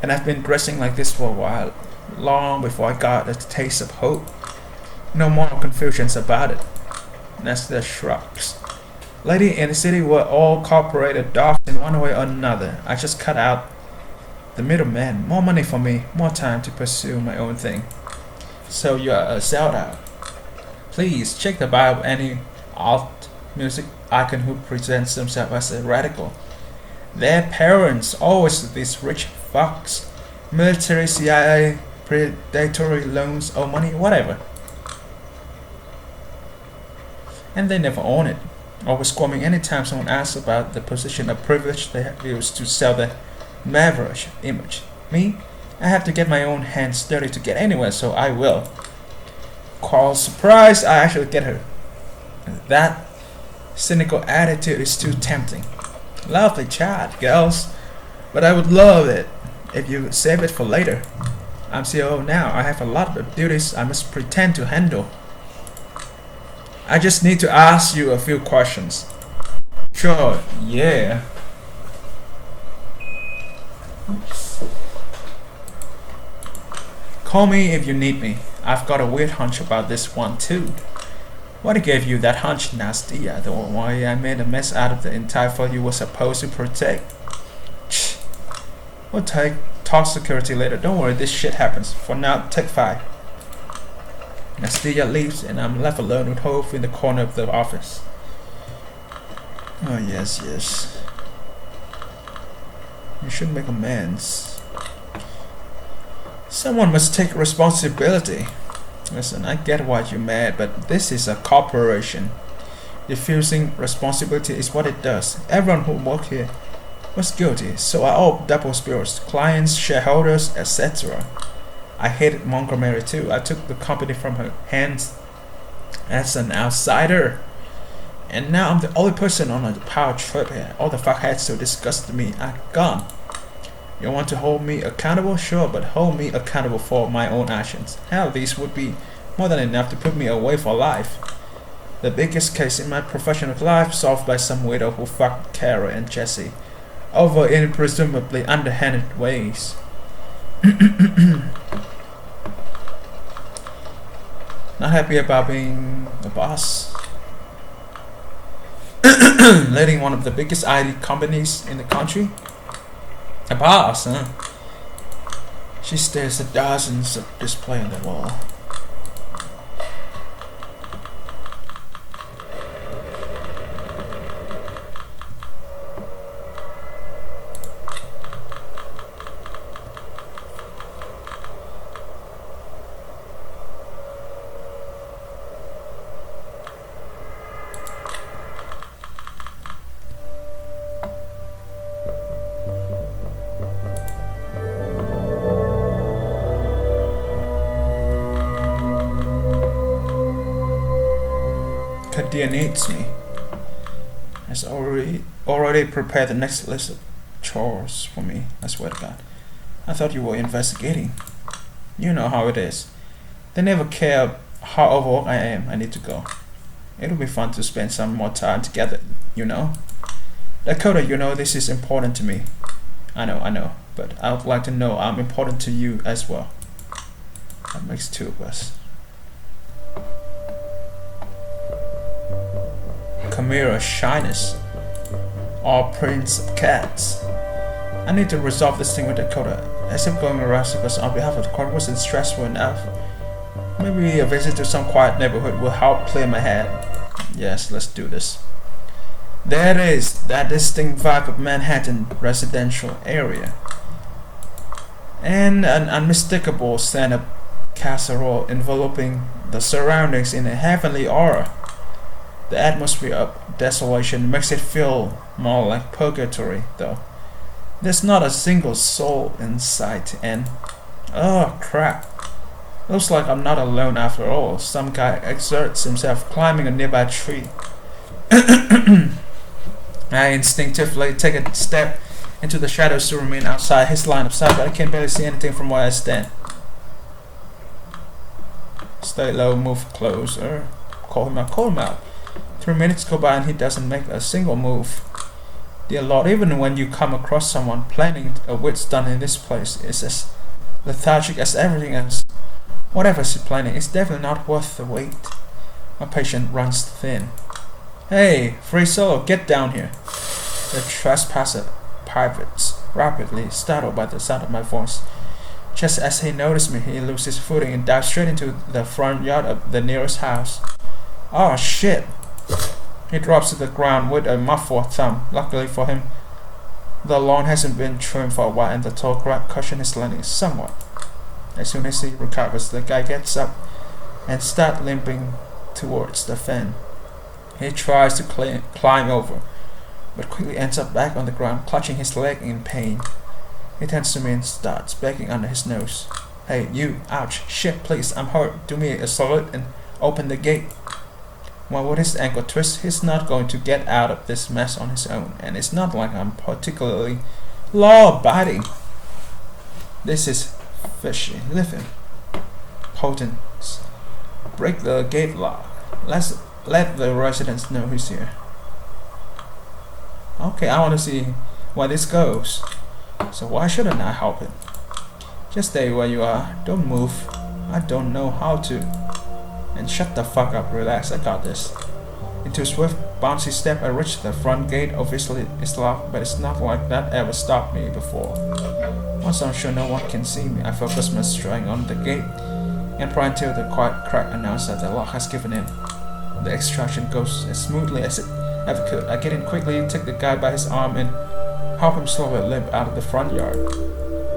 And I've been dressing like this for a while. Long before I got a taste of hope. No more confusions about it. Nestor shrugs. Lady in the city were all corporate dogs in one way or another. I just cut out the middleman. More money for me, more time to pursue my own thing. So you're a sellout. Please check the bio of any alt music icon who presents themselves as a radical. Their parents, always these rich fucks. Military, CIA, predatory loans or money, whatever. And they never own it. Always squirming anytime someone asks about the position of privilege they have used to sell their maverick image. Me? I have to get my own hands dirty to get anywhere, so I will. Call surprise, I actually get her. That cynical attitude is too tempting. Lovely chat, girls. But I would love it if you save it for later. I'm COO now. I have a lot of duties I must pretend to handle. I just need to ask you a few questions. Sure, yeah. Call me if you need me. I've got a weird hunch about this one too. What gave you that hunch, Nastia? The way I made a mess out of the entire file you were supposed to protect. We'll talk security later. Don't worry, this shit happens. For now, take 5. Nastia leaves and I'm left alone with Hove in the corner of the office. Oh yes, yes. You should make amends. Someone must take responsibility. Listen, I get why you're mad, but this is a corporation. Diffusing responsibility is what it does. Everyone who worked here was guilty, so are all double spirits, clients, shareholders, etc. I hated Montgomery too. I took the company from her hands as an outsider. And now I'm the only person on a power trip here. All the fuckheads who disgusted me are gone. You want to hold me accountable? Sure, but hold me accountable for my own actions. Hell, these would be more than enough to put me away for life. The biggest case in my professional life solved by some widow who fucked Kara and Jesse over in presumably underhanded ways. Not happy about being the boss. Leading one of the biggest IT companies in the country. A boss, huh? She stares at dozens of displays on the wall. Kadir needs me. Has already prepared the next list of chores for me. I swear to God. I thought you were investigating. You know how it is. They never care how overworked I am. I need to go. It'll be fun to spend some more time together, you know. Dakota, you know this is important to me. I know, but I would like to know I'm important to you as well. That makes 2 of us. Camarilla shyness. All prince of cats. I need to resolve this thing with Dakota. As if going around because on behalf of the court wasn't stressful enough. Maybe a visit to some quiet neighborhood will help clear my head. Yes, let's do this. There it is, that distinct vibe of Manhattan residential area. And an unmistakable scent of casserole enveloping the surroundings in a heavenly aura. The atmosphere of desolation makes it feel more like purgatory, though. There's not a single soul in sight, and oh crap. Looks like I'm not alone after all. Some guy exerts himself climbing a nearby tree. I instinctively take a step into the shadows to remain outside his line of sight, but I can barely see anything from where I stand. Stay low, move closer. Call him out. 3 minutes go by and he doesn't make a single move. Dear Lord, even when you come across someone planning a witch stunt in this place, it's as lethargic as everything else. Whatever she's planning, it's definitely not worth the wait. My patience runs thin. Hey, free solo, get down here. The trespasser pivots rapidly, startled by the sound of my voice. Just as he noticed me, he loses footing and dives straight into the front yard of the nearest house. Oh shit! He drops to the ground with a muffled thump. Luckily for him, the lawn hasn't been trimmed for a while and the tall grass cushions his landing somewhat. As soon as he recovers, the guy gets up and starts limping towards the fence. He tries to climb over, but quickly ends up back on the ground, clutching his leg in pain. He turns to me and starts begging under his nose. Hey, you, ouch, shit, please, I'm hurt. Do me a solid and open the gate. Well, with his ankle twist, he's not going to get out of this mess on his own, and it's not like I'm particularly law-abiding. This is fishy living. Potent. Break the gate lock. Let's let the residents know who's here. Okay, I want to see where this goes. So why shouldn't I help it? Just stay where you are. Don't move. I don't know how to. And shut the fuck up. Relax. I got this. Into a swift, bouncy step, I reach the front gate. Obviously, it's locked, but it's not like that ever stopped me before. Once I'm sure no one can see me, I focus my strength on the gate and pry until the quiet crack announces that the lock has given in. The extraction goes as smoothly as it ever could. I get in quickly, take the guy by his arm, and help him slowly limp out of the front yard.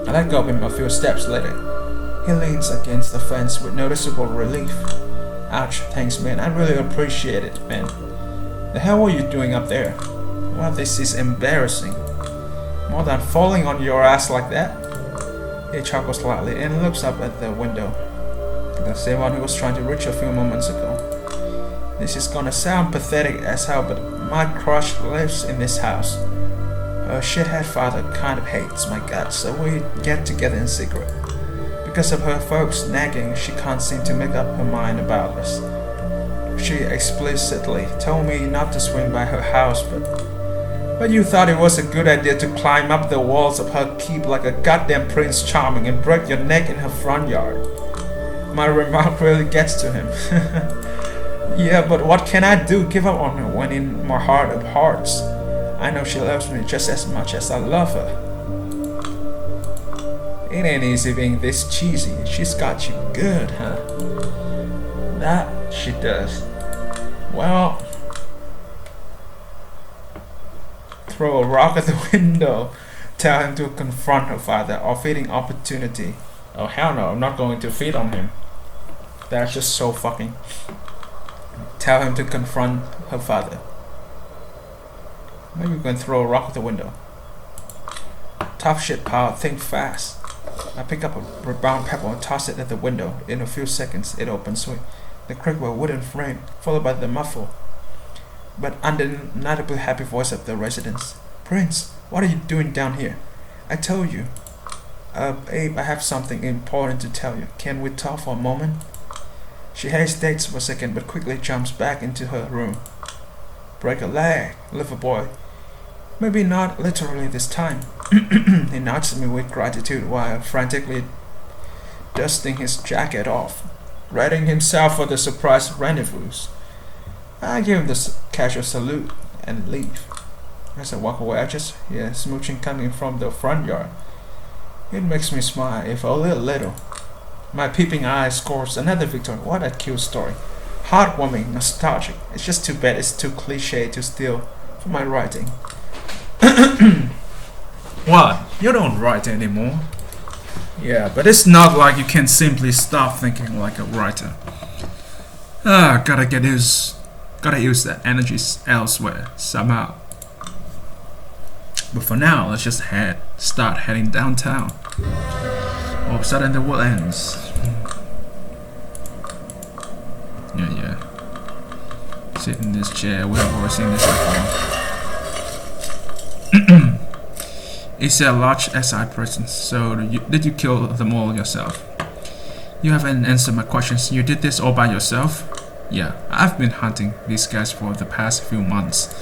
I let go of him a few steps later. He leans against the fence with noticeable relief. Ouch, thanks man, I really appreciate it, man. The hell were you doing up there? Well, this is embarrassing. More than falling on your ass like that? He chuckles slightly and looks up at the window. The same one he was trying to reach a few moments ago. This is gonna sound pathetic as hell, but my crush lives in this house. Her shithead father kind of hates my guts, so we get together in secret. Because of her folks nagging, she can't seem to make up her mind about us. She explicitly told me not to swing by her house, but you thought it was a good idea to climb up the walls of her keep like a goddamn Prince Charming and break your neck in her front yard. My remark really gets to him. Yeah, but what can I do? Give up on her when in my heart of hearts I know she loves me just as much as I love her. It ain't easy being this cheesy. She's got you good, huh? That she does. Well, throw a rock at the window. Tell him to confront her father. Or feeding opportunity. Oh hell no, I'm not going to feed on him. That's just so fucking. Tell him to confront her father. Maybe we can throw a rock at the window. Tough shit, pal. Think fast. I pick up a brown pebble and toss it at the window. In a few seconds, it opens with the creak of a wooden frame, followed by the muffled but undeniably happy voice of the residents. Prince, what are you doing down here? I told you. Abe, I have something important to tell you. Can we talk for a moment? She hesitates for a second, but quickly jumps back into her room. Break a leg, little boy. Maybe not literally this time. He nods at me with gratitude while frantically dusting his jacket off, readying himself for the surprise rendezvous. I give him the casual salute and leave. As I walk away, I just hear smooching coming from the front yard. It makes me smile, if only a little. My peeping eye scores another victory. What a cute story. Heartwarming, nostalgic. It's just too bad it's too cliche to steal from my writing. What? You don't write anymore? Yeah, but it's not like you can simply stop thinking like a writer. Gotta use that energy elsewhere, somehow. But for now, let's just start heading downtown. All of a sudden the world ends. Yeah. Sit in this chair, we have already seen this before. It's a large SI presence, so did you kill them all yourself? You haven't answered my questions. You did this all by yourself? Yeah, I've been hunting these guys for the past few months.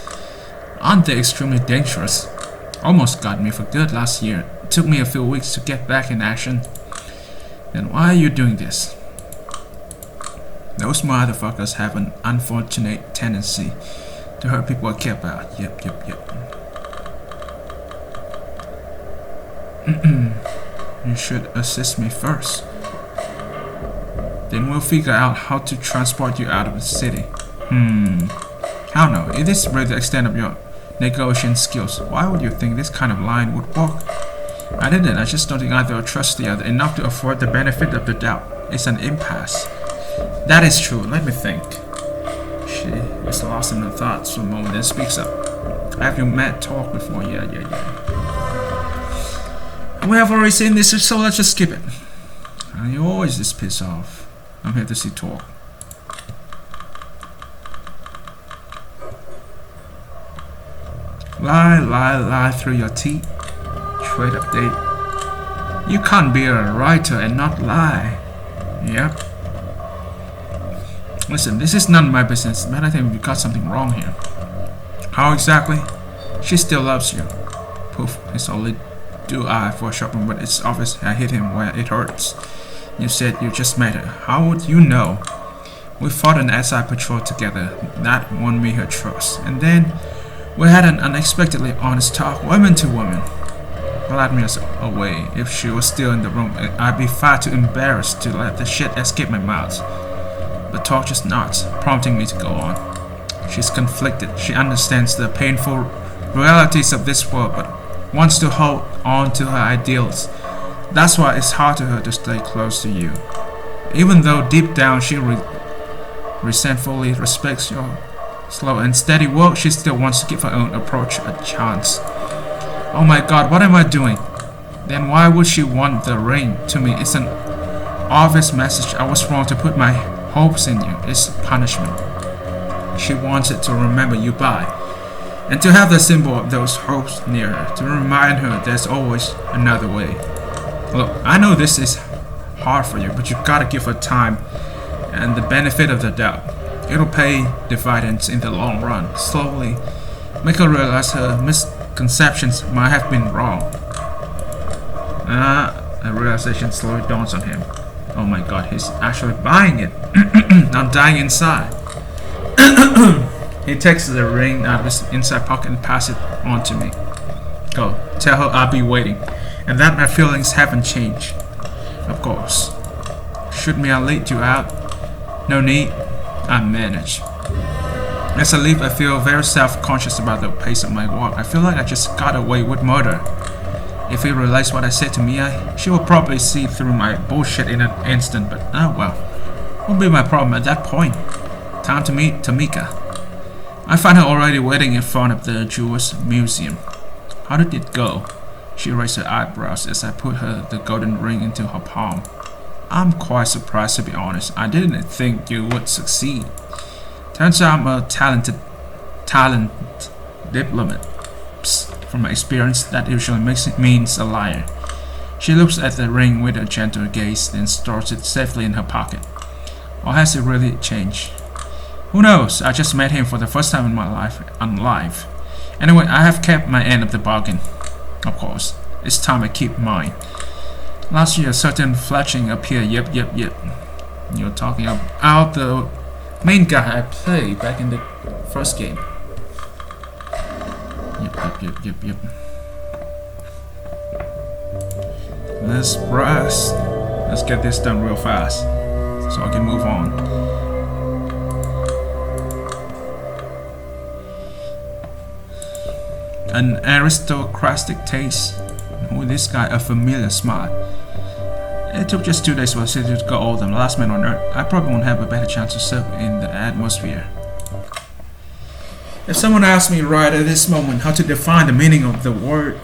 Aren't they extremely dangerous? Almost got me for good last year. It took me a few weeks to get back in action. Then why are you doing this? Those motherfuckers have an unfortunate tendency to hurt people I care about. Yep. You should assist me first. Then we'll figure out how to transport you out of the city. I don't know. If this is really the extent of your negotiation skills, why would you think this kind of line would work? I didn't. I just don't think either or trust the other enough to afford the benefit of the doubt. It's an impasse. That is true. Let me think. She is lost in her thoughts for a moment, then speaks up. Have you met talk before? Yeah. We have already seen this, so let's just skip it. You always just piss off. I'm here to see talk. Lie through your teeth. Trade update. You can't be a writer and not lie. Yep. Listen, this is none of my business, but I think we got something wrong here. How exactly? She still loves you. Poof, it's only do I for shopping, but it's obvious I hit him where it hurts. You said you just met her. How would you know? We fought an SI patrol together. That won me her trust. And then we had an unexpectedly honest talk, woman to woman. Glad me away. If she was still in the room, I'd be far too embarrassed to let the shit escape my mouth. But talk just nods, prompting me to go on. She's conflicted. She understands the painful realities of this world, but wants to hold on to her ideals. That's why it's hard to her to stay close to you. Even though deep down she resentfully respects your slow and steady work, she still wants to give her own approach a chance. Oh my god, what am I doing? Then why would she want the ring? To me, it's an obvious message. I was wrong to put my hopes in you. It's punishment. She wants it to remember you by, and to have the symbol of those hopes near her, to remind her there's always another way. Look, I know this is hard for you, but you gotta give her time and the benefit of the doubt. It'll pay dividends in the long run. Slowly make her realize her misconceptions might have been wrong. A realization slowly dawns on him. Oh my god, he's actually buying it. I'm dying inside. He takes the ring out of his inside pocket and passes it on to me. Go, tell her I'll be waiting, and that my feelings haven't changed. Of course. Should me I lead you out? No need. I manage. As I leave, I feel very self-conscious about the pace of my walk. I feel like I just got away with murder. If he realized what I said to Mia, she will probably see through my bullshit in an instant, but oh well. Won't be my problem at that point. Time to meet Tamika. I find her already waiting in front of the Jewish Museum. How did it go? She raised her eyebrows as I put the golden ring into her palm. I'm quite surprised, to be honest. I didn't think you would succeed. Turns out I'm a talented diplomat. Psst. From my experience, that usually means a liar. She looks at the ring with a gentle gaze, then stores it safely in her pocket. Or has it really changed? Who knows? I just met him for the first time in my life, alive. Anyway, I have kept my end of the bargain. Of course, it's time I keep mine. Last year, a certain fledgling appeared. Yep. You're talking about the main guy I played back in the first game. Yep. Let's rest. Let's get this done real fast so I can move on. An aristocratic taste. Who is this guy? A familiar smile. It took just 2 days for the city to go old. I'm the last man on earth. I probably won't have a better chance to serve in the atmosphere. If someone asked me right at this moment how to define the meaning of the word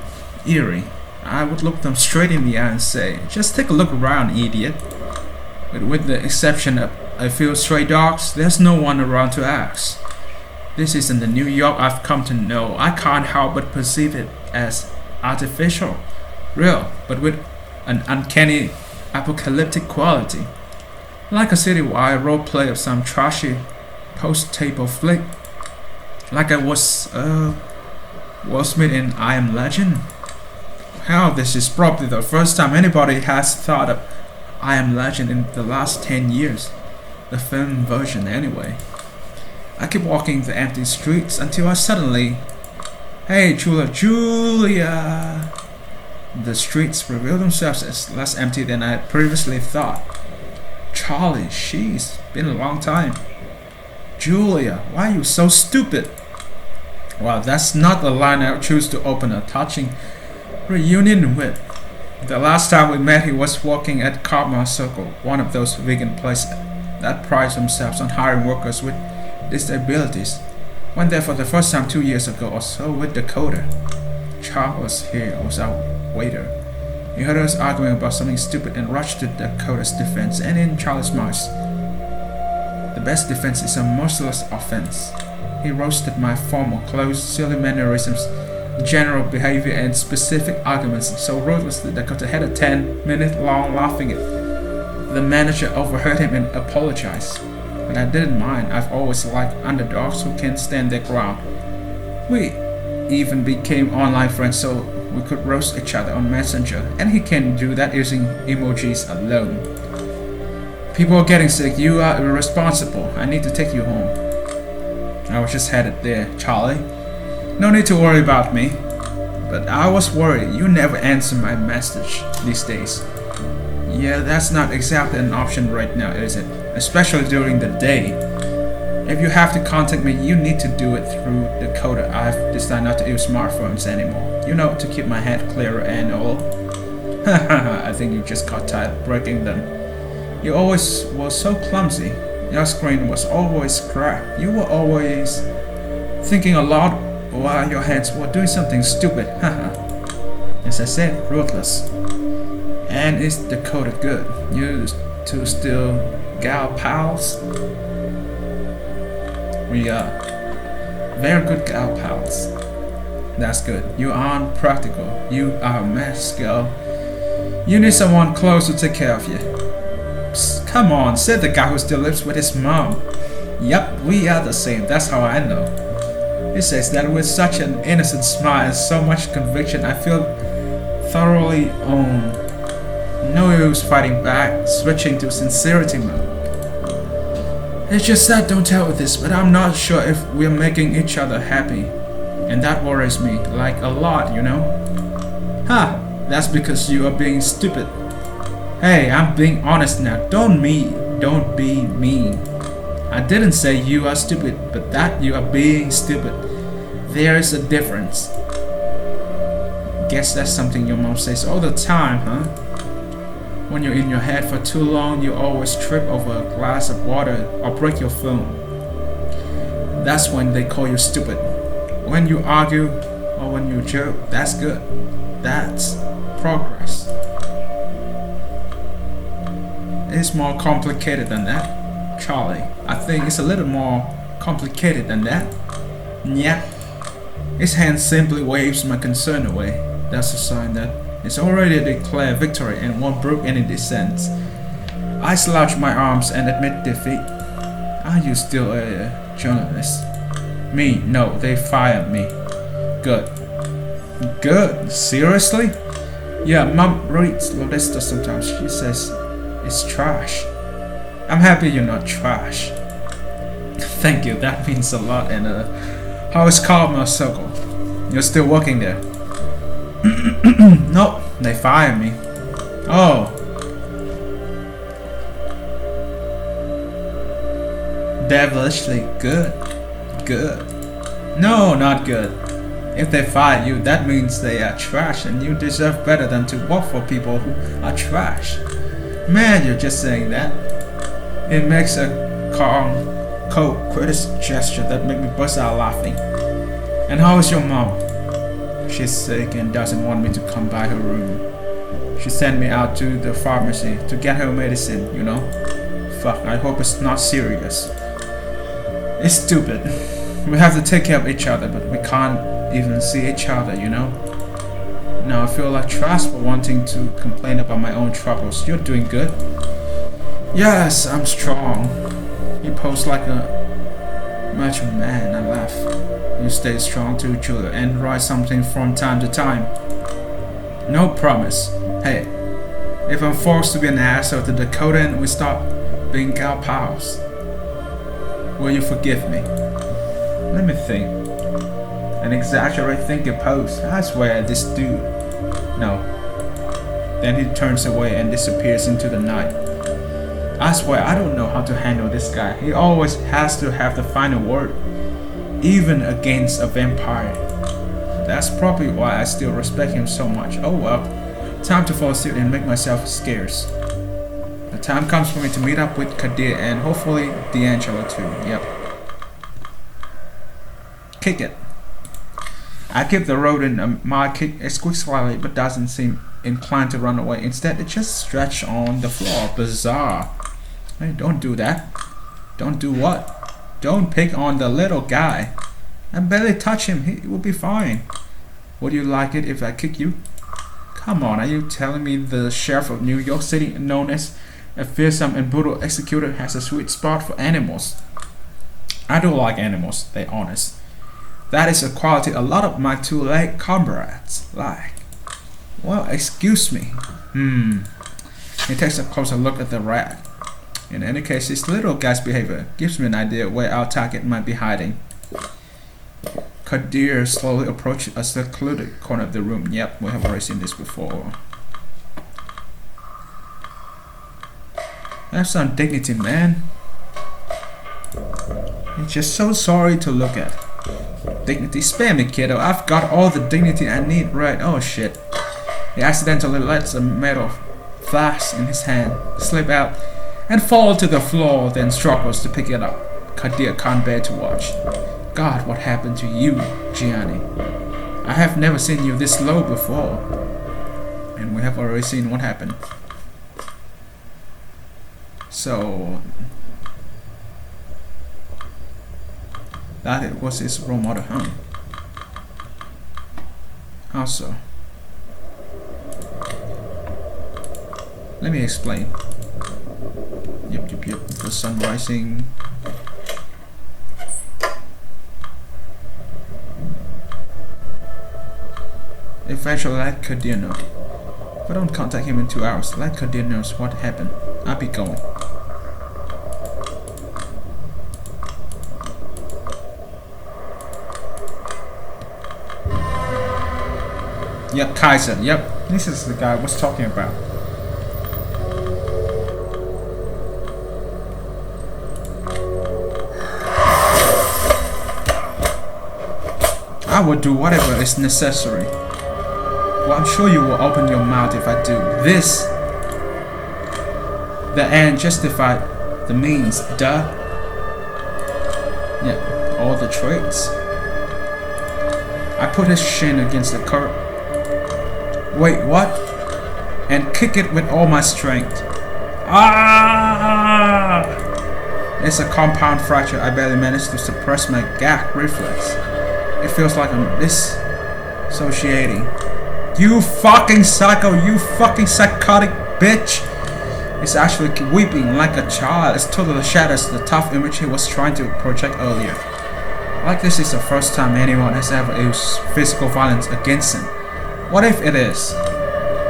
eerie, I would look them straight in the eye and say, just take a look around, idiot. But with the exception of a few stray dogs, there's no one around to ask. This isn't the New York I've come to know. I can't help but perceive it as artificial, real, but with an uncanny apocalyptic quality. Like a citywide roleplay of some trashy post-table flick. Like I was Will Smith in I Am Legend. Hell, this is probably the first time anybody has thought of I Am Legend in the last 10 years. The film version anyway. I keep walking the empty streets until I suddenly... Hey, Julia! The streets reveal themselves as less empty than I had previously thought. Charlie, she's been a long time. Julia, why are you so stupid? Well, that's not the line I would choose to open a touching reunion with. The last time we met, he was working at Karma Circle, one of those vegan places that pride themselves on hiring workers with disabilities. Went there for the first time 2 years ago or so with Dakota. Charles was here, was our waiter. He heard us arguing about something stupid and rushed to Dakota's defense, and in Charlie's mind, the best defense is a merciless offense. He roasted my formal clothes, silly mannerisms, general behavior, and specific arguments so ruthlessly that Dakota had a 10-minute long laughing it. The manager overheard him and apologized. But I didn't mind. I've always liked underdogs who can stand their ground. We even became online friends so we could roast each other on Messenger, and he can do that using emojis alone. People are getting sick. You are irresponsible. I need to take you home. I was just headed there, Charlie. No need to worry about me. But I was worried. You never answer my message these days. Yeah, that's not exactly an option right now, is it? Especially during the day. If you have to contact me, you need to do it through Dakota. I've decided not to use smartphones anymore. You know, to keep my head clearer and all. I think you just got tired of breaking them. You always were so clumsy. Your screen was always cracked. You were always thinking a lot while your hands were doing something stupid. As I said, Ruthless. And is Dakota good? You two still gal pals? We are very good gal pals. That's good. You aren't practical. You are a mess, girl. You need someone close to take care of you. Psst, come on, said the guy who still lives with his mom. Yup, we are the same. That's how I know. He says that with such an innocent smile and so much conviction, I feel thoroughly owned. No use fighting back, switching to sincerity mode. It's just that don't tell with this, but I'm not sure if we're making each other happy. And that worries me, like a lot, you know? That's because you are being stupid. Hey, I'm being honest now. Don't be mean. I didn't say you are stupid, but that you are being stupid. There is a difference. Guess that's something your mom says all the time, huh? When you're in your head for too long, you always trip over a glass of water or break your phone. That's when they call you stupid. When you argue or when you joke, that's good. That's progress. It's more complicated than that, Charlie. I think it's a little more complicated than that. Yeah. His hand simply waves my concern away. That's a sign that it's already declared victory and won't brook any dissent. I slouch my arms and admit defeat. Are you still a journalist? Me? No, they fired me. Good. Good? Seriously? Yeah, Mom reads Lolista sometimes. She says it's trash. I'm happy you're not trash. Thank you, that means a lot. And how is Karma Circle? You're still working there? Nope, they fired me. Oh. Devilishly good. Good. No, not good. If they fire you, that means they are trash and you deserve better than to work for people who are trash. Man, you're just saying that. It makes a calm, cold, critic gesture that makes me burst out laughing. And how is your mom? She's sick and doesn't want me to come by her room. She sent me out to the pharmacy to get her medicine, you know? Fuck, I hope it's not serious. It's stupid. We have to take care of each other, but we can't even see each other, you know? Now I feel like trash for wanting to complain about my own troubles. You're doing good. Yes, I'm strong. You pose like a macho man. I laugh. You stay strong too, Julia, and write something from time to time. No promise. Hey, if I'm forced to be an asshole to Dakota and we stop being gal pals, will you forgive me? Let me think. An exaggerate thinking pose. I swear, this dude. No. Then he turns away and disappears into the night. I swear, I don't know how to handle this guy. He always has to have the final word, even against a vampire. That's probably why I still respect him so much. Oh well. Time to fall asleep and make myself scarce. The time comes for me to meet up with Kadir and hopefully D'Angelo too. Yep. Kick it. I keep the road in a mild kick. It squeaks slightly but doesn't seem inclined to run away. Instead, it just stretched on the floor. Bizarre. Hey, don't do that. Don't do what? Don't pick on the little guy. I barely touch him. He will be fine. Would you like it if I kick you? Come on, are you telling me the sheriff of New York City, known as a fearsome and brutal executor, has a sweet spot for animals? I do like animals, they're honest. That is a quality a lot of my two-legged comrades like. Well, excuse me. He takes a closer look at the rat. In any case, this little guy's behavior gives me an idea where our target might be hiding. Kadir slowly approached a secluded corner of the room. Yep, we have already seen this before. Have some dignity, man. It's just so sorry to look at. Dignity, spare me, kiddo. I've got all the dignity I need, right? Oh shit. He accidentally lets a metal flask in his hand slip out and fall to the floor, then struggles to pick it up. Kadir can't bear to watch. God, what happened to you, Gianni? I have never seen you this low before. And we have already seen what happened. So that it was his role model, huh? Also, let me explain. Yep. The sun rising. Eventually, let Kadir know. If I don't contact him in 2 hours, let Kadir knows what happened. I'll be going. Yep, Kaiser. Yep, this is the guy I was talking about. I will do whatever is necessary. Well, I'm sure you will open your mouth if I do. This. The end justified the means, duh. Yeah, all the traits. I put his shin against the curb. Wait, what? And kick it with all my strength. Ah! It's a compound fracture. I barely managed to suppress my gag reflex. It feels like I'm dissociating. You fucking psycho, you fucking psychotic bitch. He's actually weeping like a child. It's totally shatters the tough image he was trying to project earlier. Like this is the first time anyone has ever used physical violence against him. What if it is?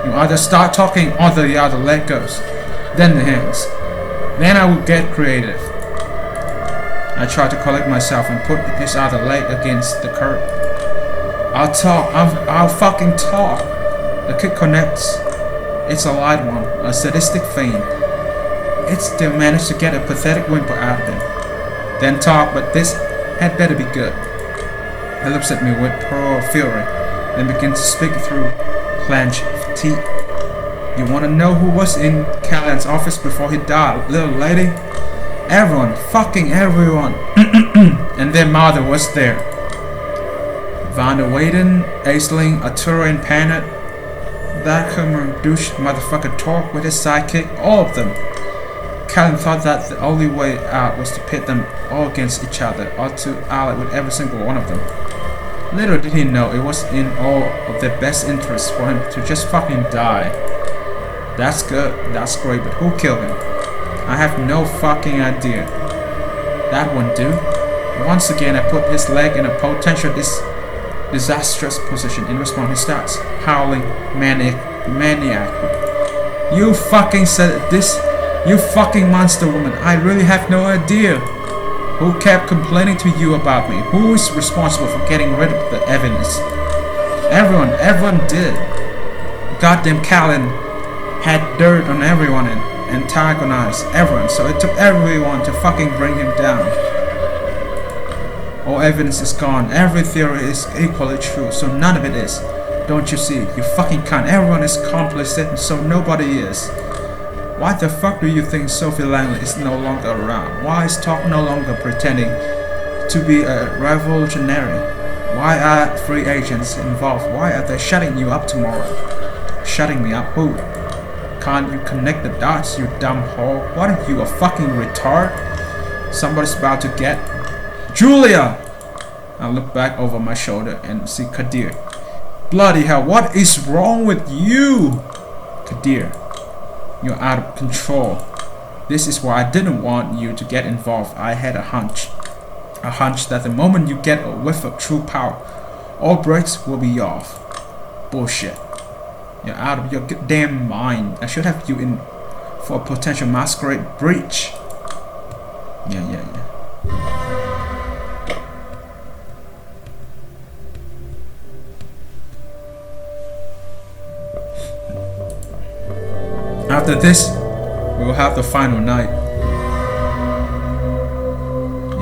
You either start talking or the other leg goes. Then the hands. Then I will get creative. I try to collect myself and put his other leg against the curb. I'll talk. I'll fucking talk. The kick connects. It's a light one, a sadistic feint. It still managed to get a pathetic whimper out of him. Then talk, but this had better be good. He looks at me with pure fury, then begins to speak through clenched teeth. You wanna know who was in Callan's office before he died, little lady? Everyone, fucking everyone. And their mother was there. Van der Weyden, Aisling, Arturo and Panet, that Hummer douche motherfucker talk with his sidekick, all of them. Callan thought that the only way out was to pit them all against each other, or to ally with every single one of them. Little did he know it was in all of their best interests for him to just fucking die. That's good, that's great, but who killed him? I have no fucking idea. That won't do. Once again, I put his leg in a potential disastrous position. In response, he starts howling maniacally. You fucking said this, you fucking monster woman. I really have no idea. Who kept complaining to you about me? Who is responsible for getting rid of the evidence? Everyone did. Goddamn Callan had dirt on everyone and antagonized everyone, so it took everyone to fucking bring him down. All evidence is gone. Every theory is equally true, so none of it is. Don't you see? You fucking can't. Everyone is complicit, so nobody is. Why the fuck do you think Sophie Langley is no longer around? Why is Talk no longer pretending to be a revolutionary? Why are free agents involved? Why are they shutting you up tomorrow? shutting me up. Who? Can't you connect the dots, you dumb whore? What are you, a fucking retard? Somebody's about to get... Julia! I look back over my shoulder and see Kadir. Bloody hell, what is wrong with you? Kadir, you're out of control. This is why I didn't want you to get involved. I had a hunch. A hunch that the moment you get a whiff of true power, all brakes will be off. Bullshit. You're out of your damn mind. I should have you in for a potential masquerade breach. Yeah. After this, we will have the final night.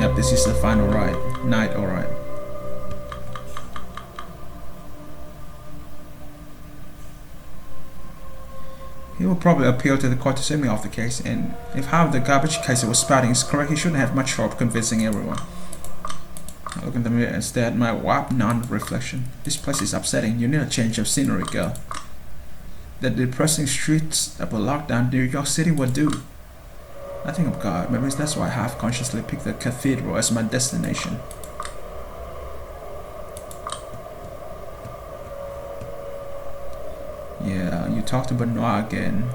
Yep, this is the final night, alright. He will probably appeal to the court to sue me off the case, and if how the garbage case he was spouting is correct, he shouldn't have much hope convincing everyone. I look in the mirror and stare at my warped non-reflection. This place is upsetting. You need a change of scenery, girl. The depressing streets that were locked down New York City would do. I think of God. Maybe that's why I half-consciously picked the cathedral as my destination. Yeah, you talk to Benoit again.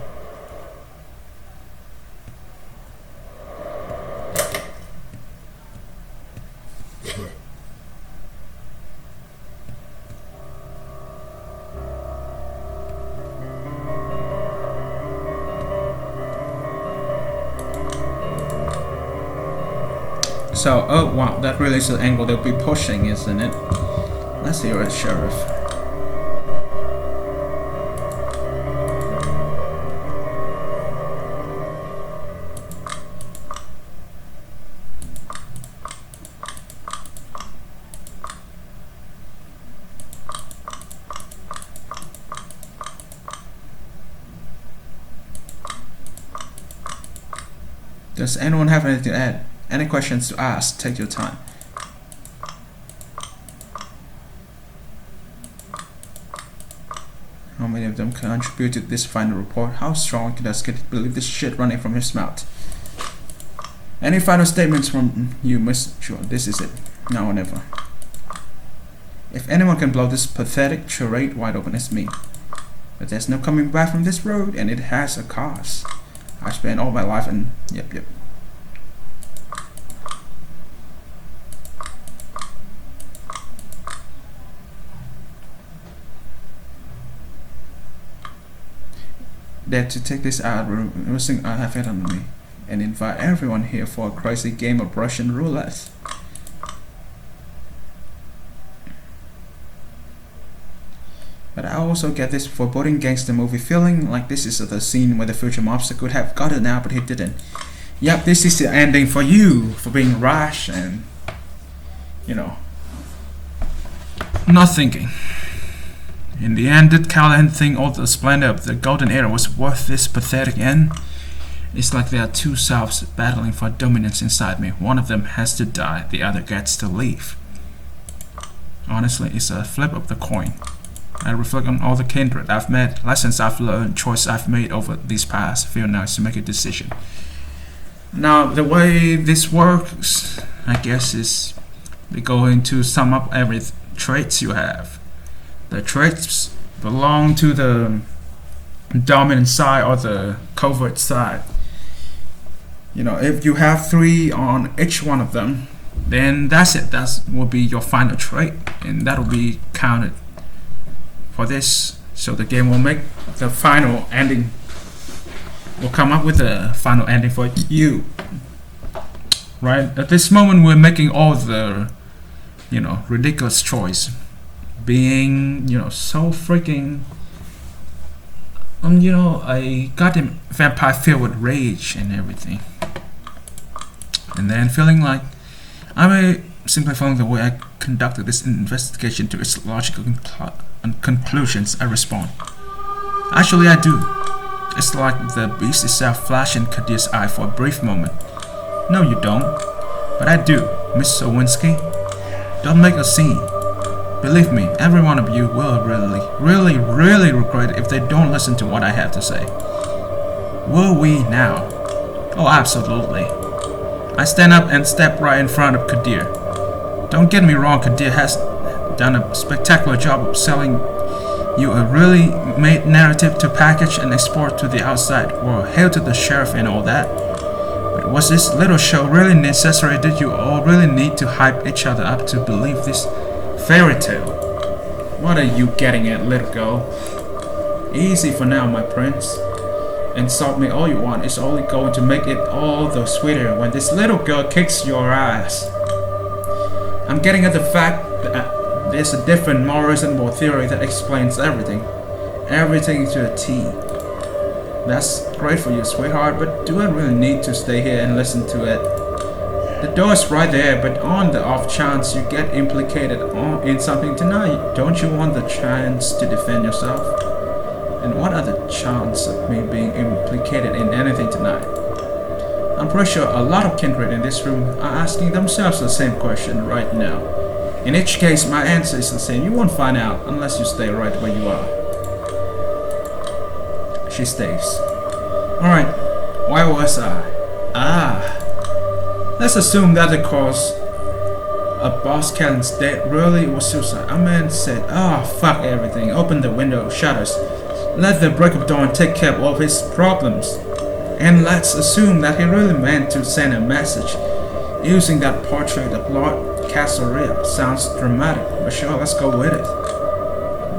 So, oh wow, that really is the angle they'll be pushing, isn't it? Let's hear it, Sheriff. Does anyone have anything to add? Any questions to ask? Take your time. How many of them contributed to this final report? How strong does Kid believe this shit running from his mouth? Any final statements from you, Miss? Sure, this is it. Now or never. If anyone can blow this pathetic charade wide open, it's me. But there's no coming back from this road, and it has a cost. I spent all my life and yep. That to take this out, everything I have it on me, and invite everyone here for a crazy game of Russian roulette. But I also get this foreboding gangster movie feeling like this is the scene where the future mobster could have gotten out but he didn't. Yep, this is the ending for you, for being rash and, you know, not thinking. In the end, did Callahan think all the splendor of the golden era was worth this pathetic end? It's like there are two selves battling for dominance inside me. One of them has to die, the other gets to live. Honestly, it's a flip of the coin. I reflect on all the kindred I've met, lessons I've learned, choices I've made over these past few nights to make a decision. Now, the way this works, I guess, is we're going to sum up every traits you have. The traits belong to the dominant side or the covert side. You know, if you have 3 on each one of them, then that's it. That will be your final trait, and that will be counted for this. So the game will make the final ending. We'll come up with a final ending for you. Right? At this moment, we're making all the, you know, ridiculous choice. Being, you know, so freaking, you know, a goddamn vampire filled with rage and everything. And then feeling like I'm simply following the way I conducted this investigation to its logical conclusions, I respond. Actually, I do. It's like the beast itself flashed in Kadir's eye for a brief moment. No, you don't. But I do, Miss Owinski. Don't make a scene. Believe me, every one of you will really regret it if they don't listen to what I have to say. Will we now? Oh, absolutely. I stand up and step right in front of Kadir. Don't get me wrong, Kadir has done a spectacular job of selling you a really made narrative to package and export to the outside world. Hail to the sheriff and all that. But was this little show really necessary? Did you all really need to hype each other up to believe this fairy tale? What are you getting at, little girl? Easy for now, my prince. Insult me all you want. It's only going to make it all the sweeter when this little girl kicks your ass. I'm getting at the fact that there's a different, more reasonable theory that explains everything. Everything to a T. That's great for you, sweetheart, but do I really need to stay here and listen to it? The door's right there, but on the off chance you get implicated in something tonight, don't you want the chance to defend yourself? And what are the chances of me being implicated in anything tonight? I'm pretty sure a lot of kindred in this room are asking themselves the same question right now. In each case, my answer is the same. You won't find out unless you stay right where you are. She stays. Alright, where was I? Let's assume that the cause of Boss Kellen's death really was suicide. A man said, "Oh, fuck everything. Open the window shutters. Let the break of dawn take care of all his problems." And let's assume that he really meant to send a message using that portrait of Lord Camarilla. Sounds dramatic, but sure, let's go with it.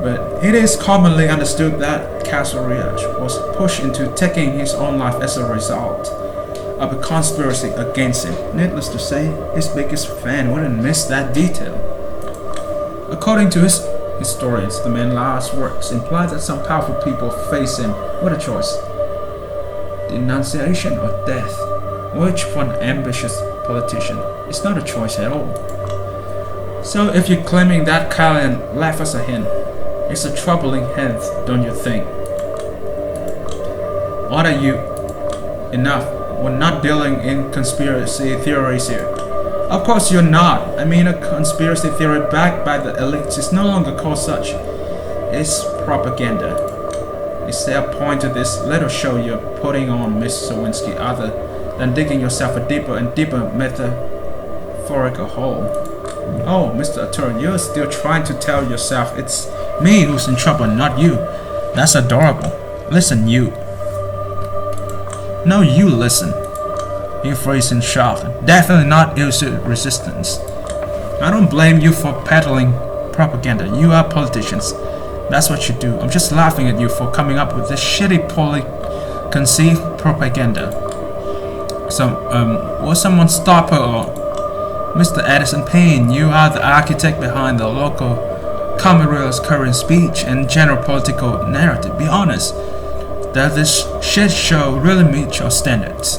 But it is commonly understood that Camarilla was pushed into taking his own life as a result of a conspiracy against him. Needless to say, his biggest fan wouldn't miss that detail. According to his historians, the man's last words imply that some powerful people face him with a choice: denunciation or death, which for an ambitious politician is not a choice at all. So if you're claiming that Callan left us a hint, it's a troubling hint, don't you think? What are you? Enough. We're not dealing in conspiracy theories here. Of course you're not. I mean, a conspiracy theory backed by the elites is no longer called such. It's propaganda. Is there a point to this little show you're putting on, Miss Sawinski, other than digging yourself a deeper and deeper metaphorical hole? Oh, Mr. Attorney, you're still trying to tell yourself it's me who's in trouble, not you. That's adorable. Listen, you. No, you listen. He phrased in shock. Definitely not illicit resistance. I don't blame you for peddling propaganda. You are politicians. That's what you do. I'm just laughing at you for coming up with this shitty, poorly conceived propaganda. So, will someone stop her or Mr. Addison Payne, you are the architect behind the local Camarilla's current speech and general political narrative. Be honest. Does this shit show really meet your standards?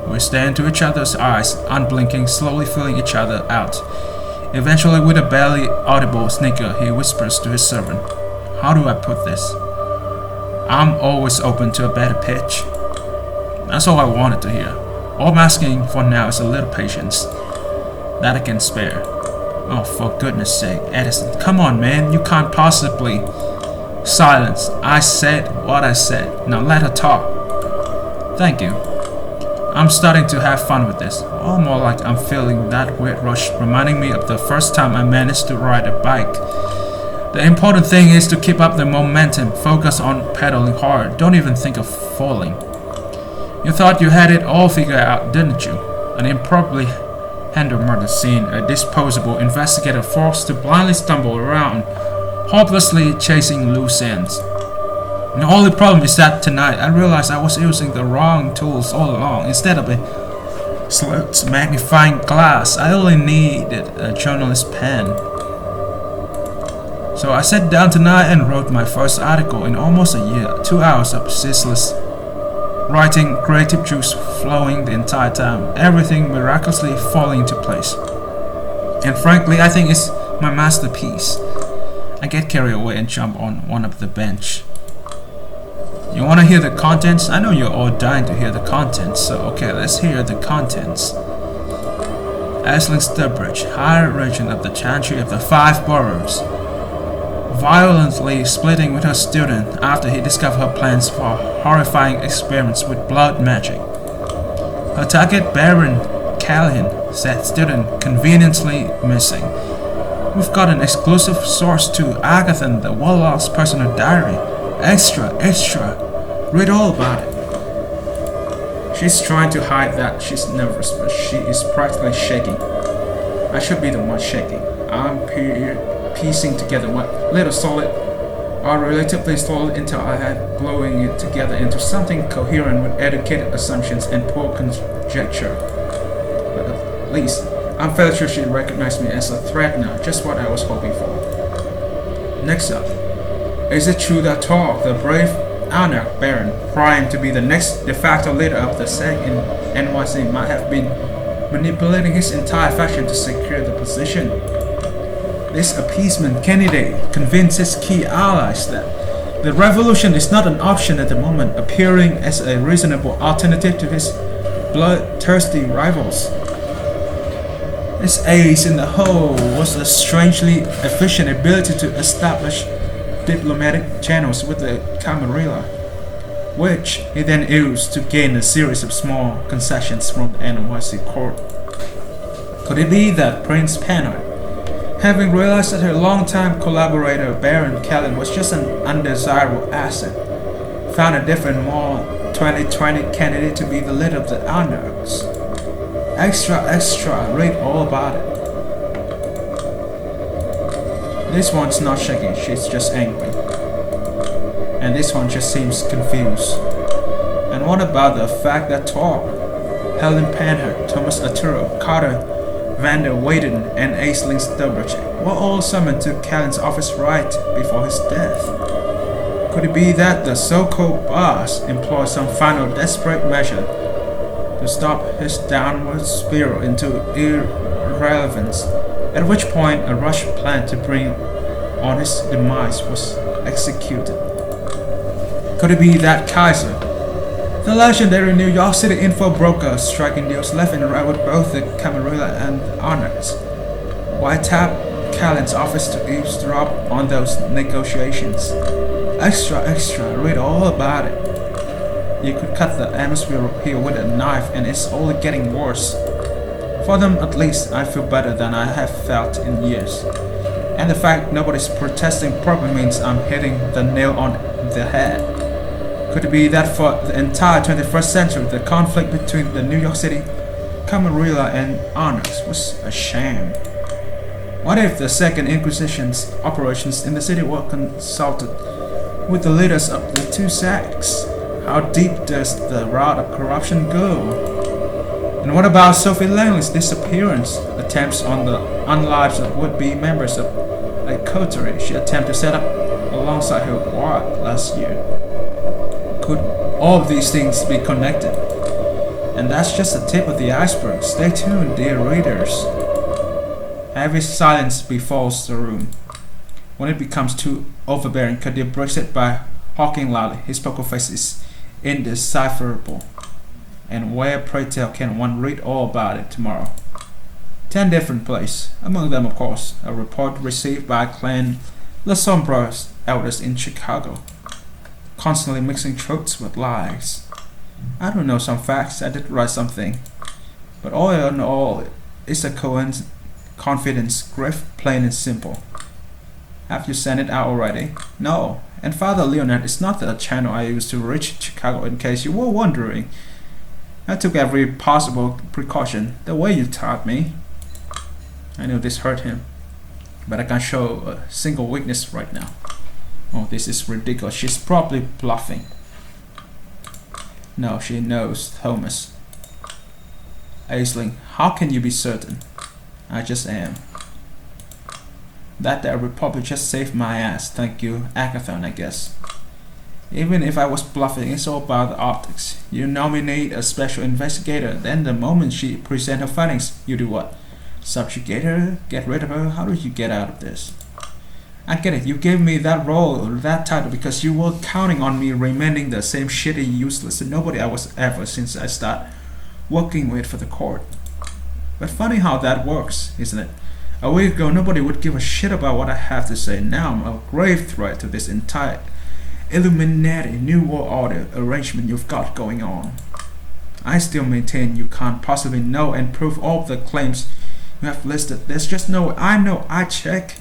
We stare into each other's eyes, unblinking, slowly feeling each other out. Eventually, with a barely audible snicker, he whispers to his servant, "How do I put this? I'm always open to a better pitch." That's all I wanted to hear. All I'm asking for now is a little patience that I can spare. Oh, for goodness sake, Edison, come on, man, you can't possibly... Silence. I said what I said. Now let her talk. Thank you. I'm starting to have fun with this. Or more like I'm feeling that weird rush, reminding me of the first time I managed to ride a bike. The important thing is to keep up the momentum, focus on pedaling hard, don't even think of falling. You thought you had it all figured out, didn't you? An improperly handled murder scene, a disposable investigator forced to blindly stumble around, hopelessly chasing loose ends. The only problem is that tonight I realized I was using the wrong tools all along. Instead of a Slurp's magnifying glass, I only needed a journalist's pen. So I sat down tonight and wrote my first article in almost a year. 2 hours of ceaseless writing, creative juice flowing the entire time, everything miraculously falling into place. And frankly, I think it's my masterpiece. I get carried away and jump on one of the bench. You want to hear the contents? I know you're all dying to hear the contents, so okay, let's hear the contents. Aisling Sturbridge, higher regent of the Chantry of the Five Boroughs, violently splitting with her student after he discovered her plans for horrifying experiments with blood magic. Her target, Baron Callahan, said student conveniently missing. We've got an exclusive source to Agathan, the Warlock's personal diary. Extra, extra. Read all about it. She's trying to hide that she's nervous, but she is practically shaking. I should be the one shaking. I'm piecing together what little solid or relatively solid until I had blowing it together into something coherent with educated assumptions and poor conjecture. But at least I'm fairly sure she recognized me as a threat now, just what I was hoping for. Next up, is it true that Tor, the brave Anarch Baron, primed to be the next de facto leader of the sect in NYC, might have been manipulating his entire faction to secure the position? This appeasement candidate convinced his key allies that the revolution is not an option at the moment, appearing as a reasonable alternative to his bloodthirsty rivals. His ace in the hole was a strangely efficient ability to establish diplomatic channels with the Camarilla, which he then used to gain a series of small concessions from the NYC court. Could it be that Prince Panhard, having realized that her longtime collaborator Baron Callan was just an undesirable asset, found a different, more 2020 candidate to be the leader of the Anarchs? Extra, extra, read all about it. This one's not shaking, she's just angry. And this one just seems confused. And what about the fact that Tor, Helen Panhard, Thomas Arturo, Carter, Vander Weyden, and Aisling Sturbridge were all summoned to Callan's office right before his death? Could it be that the so-called boss employed some final desperate measure to stop his downward spiral into irrelevance, at which point a rush plan to bring on his demise was executed? Could it be that Kaiser, the legendary New York City info broker, striking deals left and right with both the Camarilla and Anarchs, wiretapped Callan's office to eavesdrop on those negotiations? Extra, extra, read all about it. You could cut the atmosphere up here with a knife and it's only getting worse. For them at least, I feel better than I have felt in years. And the fact nobody's protesting probably means I'm hitting the nail on the head. Could it be that for the entire 21st century, the conflict between the New York City, Camarilla, and Anarchs was a sham? What if the Second Inquisition's operations in the city were consulted with the leaders of the two sects? How deep does the route of corruption go? And what about Sophie Langley's disappearance? Attempts on the unlives of would-be members of a coterie she attempted to set up alongside her ward last year. Could all of these things be connected? And that's just the tip of the iceberg. Stay tuned, dear readers. Heavy silence befalls the room. When it becomes too overbearing, Kadir breaks it by hawking loudly. His poker face is indecipherable. And where, pray tell, can one read all about it tomorrow? 10 different places. Among them, of course, a report received by Clan La Sombra's elders in Chicago, constantly mixing truths with lies. I don't know some facts, I did write something. But all in all, it's a confidence grift, plain and simple. Have you sent it out already? No. And Father Leonard is not the channel I used to reach Chicago, in case you were wondering. I took every possible precaution, the way you taught me. I know this hurt him, but I can't show a single weakness right now. Oh, this is ridiculous. She's probably bluffing. No, she knows Thomas. Aisling, how can you be certain? I just am. That the Republic just saved my ass. Thank you, Agathon, I guess. Even if I was bluffing, it's all about the optics. You nominate a special investigator, then the moment she presents her findings, you do what? Subjugate her? Get rid of her? How did you get out of this? I get it, you gave me that role, or that title, because you were counting on me remaining the same shitty, useless nobody I was ever since I started working with for the court. But funny how that works, isn't it? A week ago, nobody would give a shit about what I have to say. Now I'm a grave threat to this entire Illuminati New World Order arrangement you've got going on. I still maintain you can't possibly know and prove all the claims you have listed. There's just no way. I know. I check.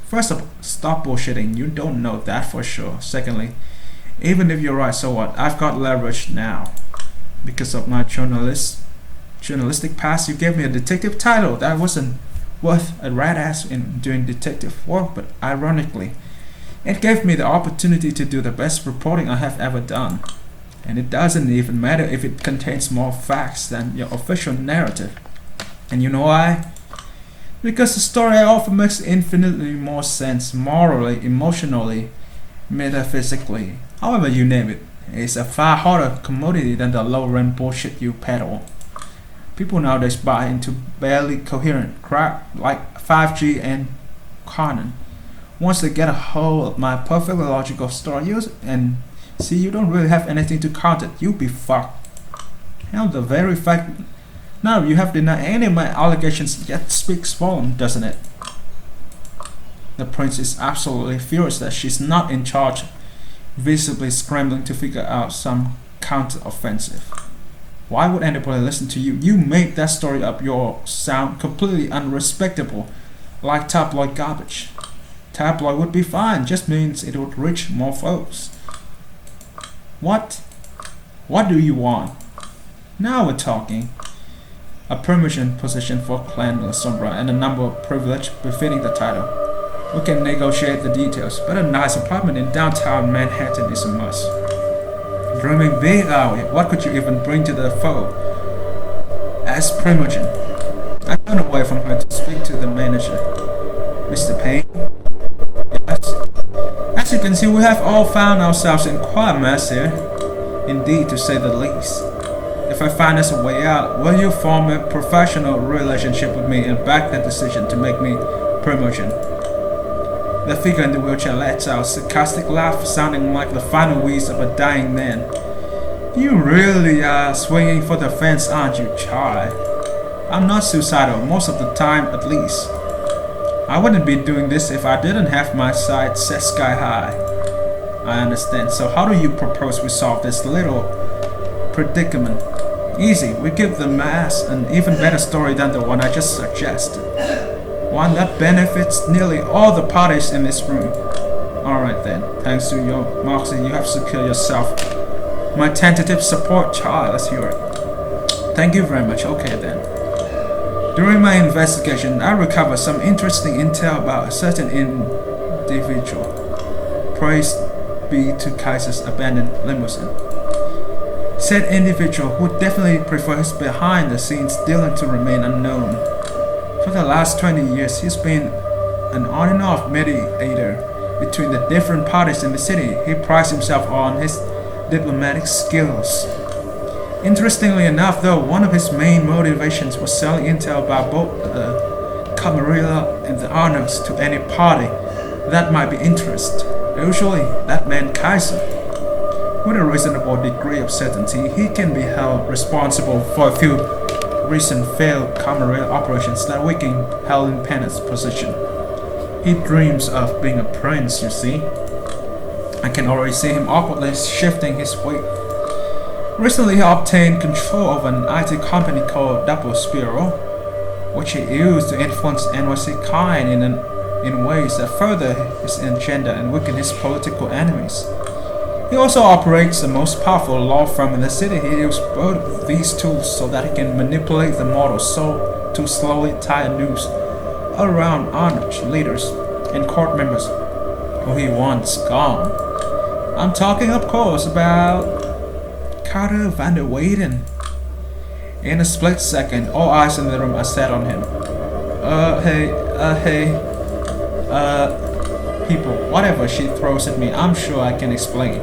First of all, stop bullshitting. You don't know that for sure. Secondly, even if you're right, so what? I've got leverage now. Because of my journalistic past, you gave me a detective title that wasn't worth a rat ass in doing detective work, but ironically, it gave me the opportunity to do the best reporting I have ever done. And it doesn't even matter if it contains more facts than your official narrative. And you know why? Because the story I offer makes infinitely more sense morally, emotionally, metaphysically, however you name it. It's a far harder commodity than the low-rent bullshit you peddle. People nowadays buy into barely coherent crap like 5G and Conan. Once they get a hold of my perfectly logical story and see you don't really have anything to counter, you'll be fucked. Hell, the very fact now you have denied any of my allegations yet speaks for them, doesn't it? The prince is absolutely furious that she's not in charge, visibly scrambling to figure out some counter-offensive. Why would anybody listen to you? You made that story up. Your sound completely unrespectable, like tabloid garbage. Tabloid would be fine, just means it would reach more folks. What? What do you want? Now we're talking. A Primogen position for Clan La Sombra and a number of privilege befitting the title. We can negotiate the details, but a nice apartment in downtown Manhattan is a must. Dreaming big, are we? What could you even bring to the foe? As Primogen, I turned away from her to speak to the manager. Mr. Payne? Yes? As you can see, we have all found ourselves in quite a mess here. Indeed, to say the least. If I find us a way out, will you form a professional relationship with me and back the decision to make me Primogen? The figure in the wheelchair lets out a sarcastic laugh, sounding like the final wheeze of a dying man. You really are swinging for the fence, aren't you, child? I'm not suicidal, most of the time at least. I wouldn't be doing this if I didn't have my sights set sky high. I understand, so how do you propose we solve this little predicament? Easy, we give the mass an even better story than the one I just suggested. One that benefits nearly all the parties in this room. Alright then, thanks to your moxie, you have secured yourself my tentative support, child. Let's hear it. Thank you very much. Okay then. During my investigation, I recovered some interesting intel about a certain individual. Praise be to Kaiser's abandoned limousine. Said individual would definitely prefer his behind-the-scenes dealing to remain unknown. For the last 20 years, he's been an on and off mediator between the different parties in the city. He prides himself on his diplomatic skills. Interestingly enough, though, one of his main motivations was selling intel about both the Camarilla and the Anarchs to any party that might be interested. Usually, that meant Kaiser. With a reasonable degree of certainty, he can be held responsible for a few recent failed Camarilla operations that weakened Helen Pennett's position. He dreams of being a prince, you see. I can already see him awkwardly shifting his weight. Recently, he obtained control of an IT company called Double Spiral, which he used to influence NYC kind in ways that further his agenda and weaken his political enemies. He also operates the most powerful law firm in the city. He uses both of these tools so that he can manipulate the model to slowly tie a noose around Anarch leaders and court members who he wants gone. I'm talking, of course, about Carter van der Weyden. In a split second, all eyes in the room are set on him. People, whatever she throws at me, I'm sure I can explain.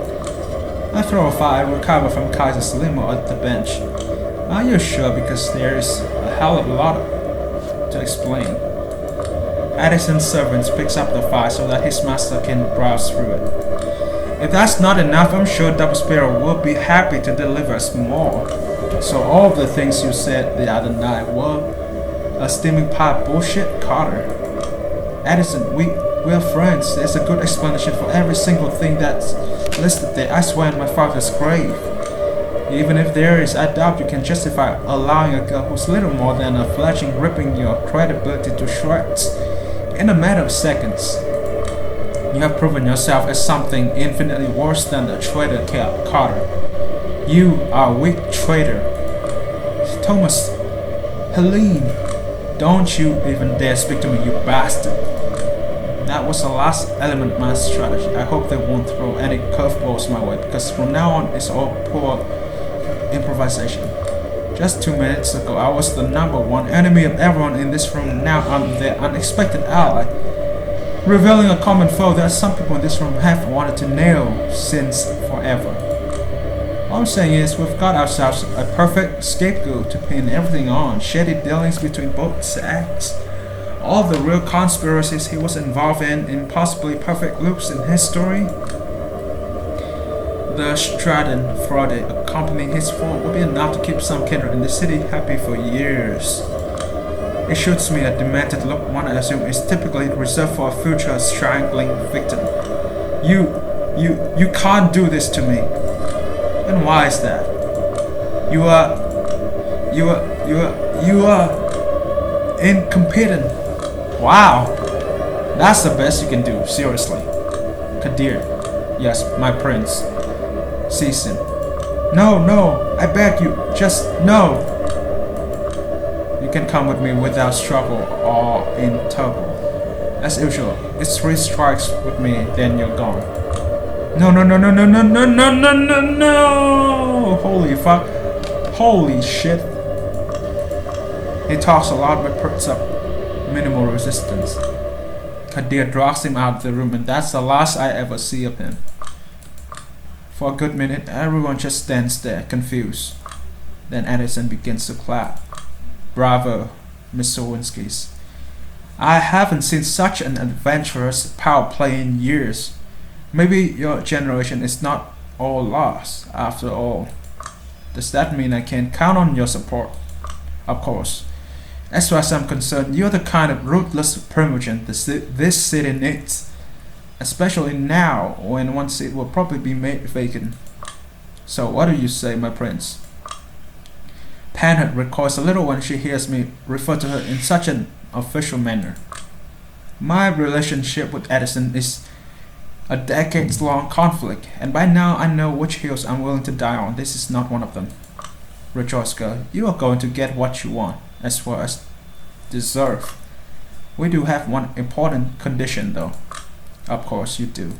I throw a fire, recover from Kaiser's limo at the bench. Are you sure? Because there's a hell of a lot to explain. Addison's servant picks up the file so that his master can browse through it. If that's not enough, I'm sure Double Spiral will be happy to deliver us more. So all of the things you said the other night were A steaming pie bullshit, Carter. Addison, we're friends. There's a good explanation for every single thing that's listed there. I swear on my father's grave. Even if there is, I doubt you can justify allowing a girl who's little more than a fledgling ripping your credibility to shreds in a matter of seconds. You have proven yourself as something infinitely worse than a traitor, Carter. You are a weak traitor. Thomas, Helene, don't you even dare speak to me, you bastard. That was the last element of my strategy. I hope they won't throw any curveballs my way, because from now on it's all poor improvisation. Just 2 minutes ago I was the #1 enemy of everyone in this room. Now I'm their unexpected ally. Revealing a common foe that some people in this room have wanted to nail since forever. All I'm saying is we've got ourselves a perfect scapegoat to pin everything on. Shady dealings between both sects. All the real conspiracies he was involved in possibly perfect loops in his story. The Stratton fraud accompanying his fall would be enough to keep some kindred in the city happy for years. It shoots me a demented look, one I assume is typically reserved for a future strangling victim. You can't do this to me. And why is that? You are incompetent. Wow, that's the best you can do, seriously. Kadir, yes, my prince. Seize him. No, I beg you, just no. You can come with me without struggle or in trouble. As usual, it's 3 strikes with me, then you're gone. No. Holy fuck. Holy shit. He talks a lot but puts up minimal resistance. Kadir drags him out of the room, and that's the last I ever see of him. For a good minute, everyone just stands there, confused. Then Addison begins to clap. Bravo, Miss Lewinsky's. I haven't seen such an adventurous power play in years. Maybe your generation is not all lost, after all. Does that mean I can count on your support? Of course. As far as I'm concerned, you're the kind of ruthless Primogen this city needs. Especially now, when one seat will probably be made vacant. So what do you say, my prince? Panhead recoils a little when she hears me refer to her in such an official manner. My relationship with Addison is a decades-long conflict, and by now I know which hills I'm willing to die on. This is not one of them. Rejoice, girl. You are going to get what you want, as far as deserve. We do have one important condition, though. Of course you do.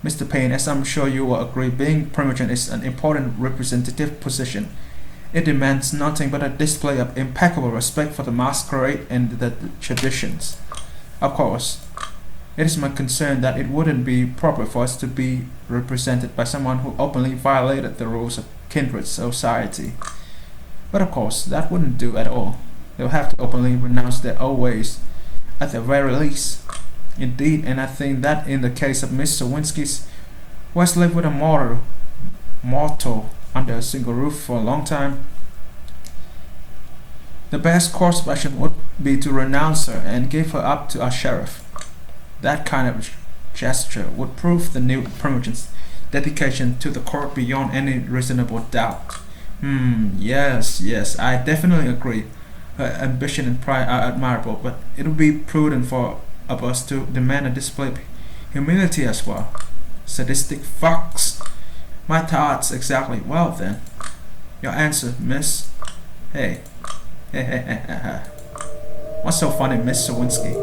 Mr. Payne, as I'm sure you will agree, being Primogen is an important representative position. It demands nothing but a display of impeccable respect for the Masquerade and the traditions. Of course, it is my concern that it wouldn't be proper for us to be represented by someone who openly violated the rules of kindred society. But of course, that wouldn't do at all. They'll have to openly renounce their old ways, at the very least. Indeed, and I think that in the case of Miss Lewinsky's, who has lived with a mortal under a single roof for a long time, the best course of action would be to renounce her and give her up to our sheriff. That kind of gesture would prove the new Primogen's dedication to the court beyond any reasonable doubt. Yes, I definitely agree. Her ambition and pride are admirable, but it would be prudent for of us to demand a display of humility as well. Sadistic fucks. My thoughts exactly. Well then, your answer, miss. Hey. What's so funny, Miss Lewinsky?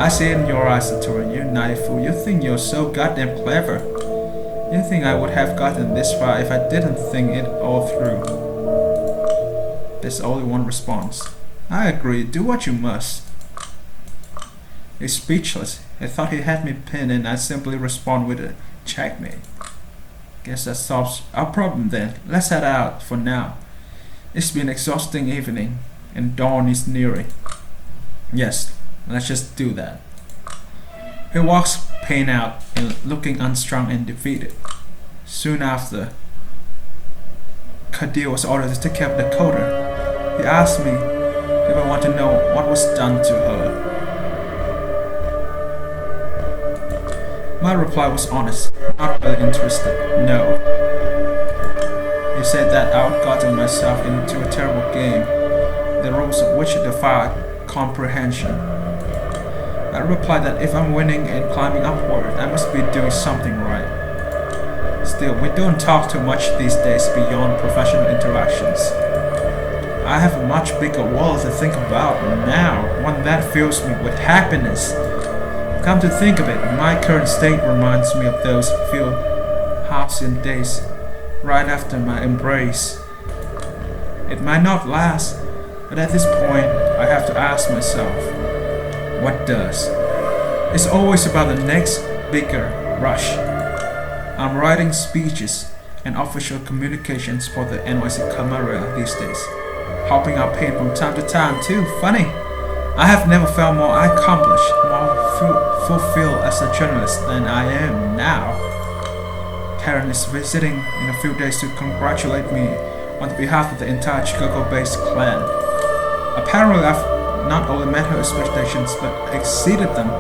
I see it in your eyes, Satori, you naive fool. You think you're so goddamn clever. You think I would have gotten this far if I didn't think it all through. There's only one response. I agree, do what you must. He's speechless. He thought he had me pinned and I simply respond with a checkmate. Guess that solves our problem then. Let's head out for now. It's been an exhausting evening and dawn is nearing. Yes, let's just do that. He walks Payne out and looking unstrung and defeated. Soon after, Kadir was ordered to take care of the coder. He asked me if I want to know what was done to her. My reply was honest, not really interested. No. He said that I had gotten myself into a terrible game, the rules of which defied comprehension. I replied that if I'm winning and climbing upward, I must be doing something right. Still, we don't talk too much these days beyond professional interactions. I have a much bigger world to think about now, one that fills me with happiness. Come to think of it, my current state reminds me of those few halcyon days right after my embrace. It might not last, but at this point, I have to ask myself, what does? It's always about the next bigger rush. I'm writing speeches and official communications for the NYC Camarilla these days, helping out paint from time to time too. Funny, I have never felt more accomplished, more fulfilled as a journalist than I am now. Karen is visiting in a few days to congratulate me on behalf of the entire Chicago-based clan. Apparently, I've not only met her expectations but exceeded them.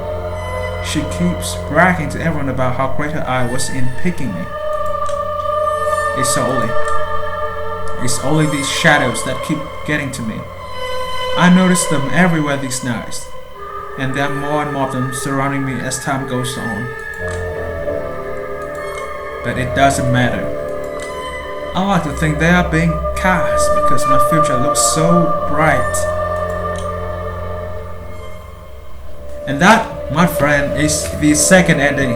She keeps bragging to everyone about how great her eye was in picking me. It's only these shadows that keep getting to me. I notice them everywhere these days, and there are more and more of them surrounding me as time goes on. But it doesn't matter. I like to think they are being cast because my future looks so bright. And that, my friend, is the second ending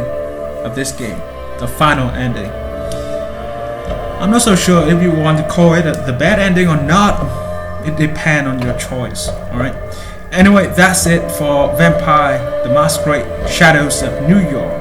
of this game, the final ending. I'm not so sure if you want to call it the bad ending or not. It depends on your choice, alright? Anyway, that's it for Vampire the Masquerade Shadows of New York.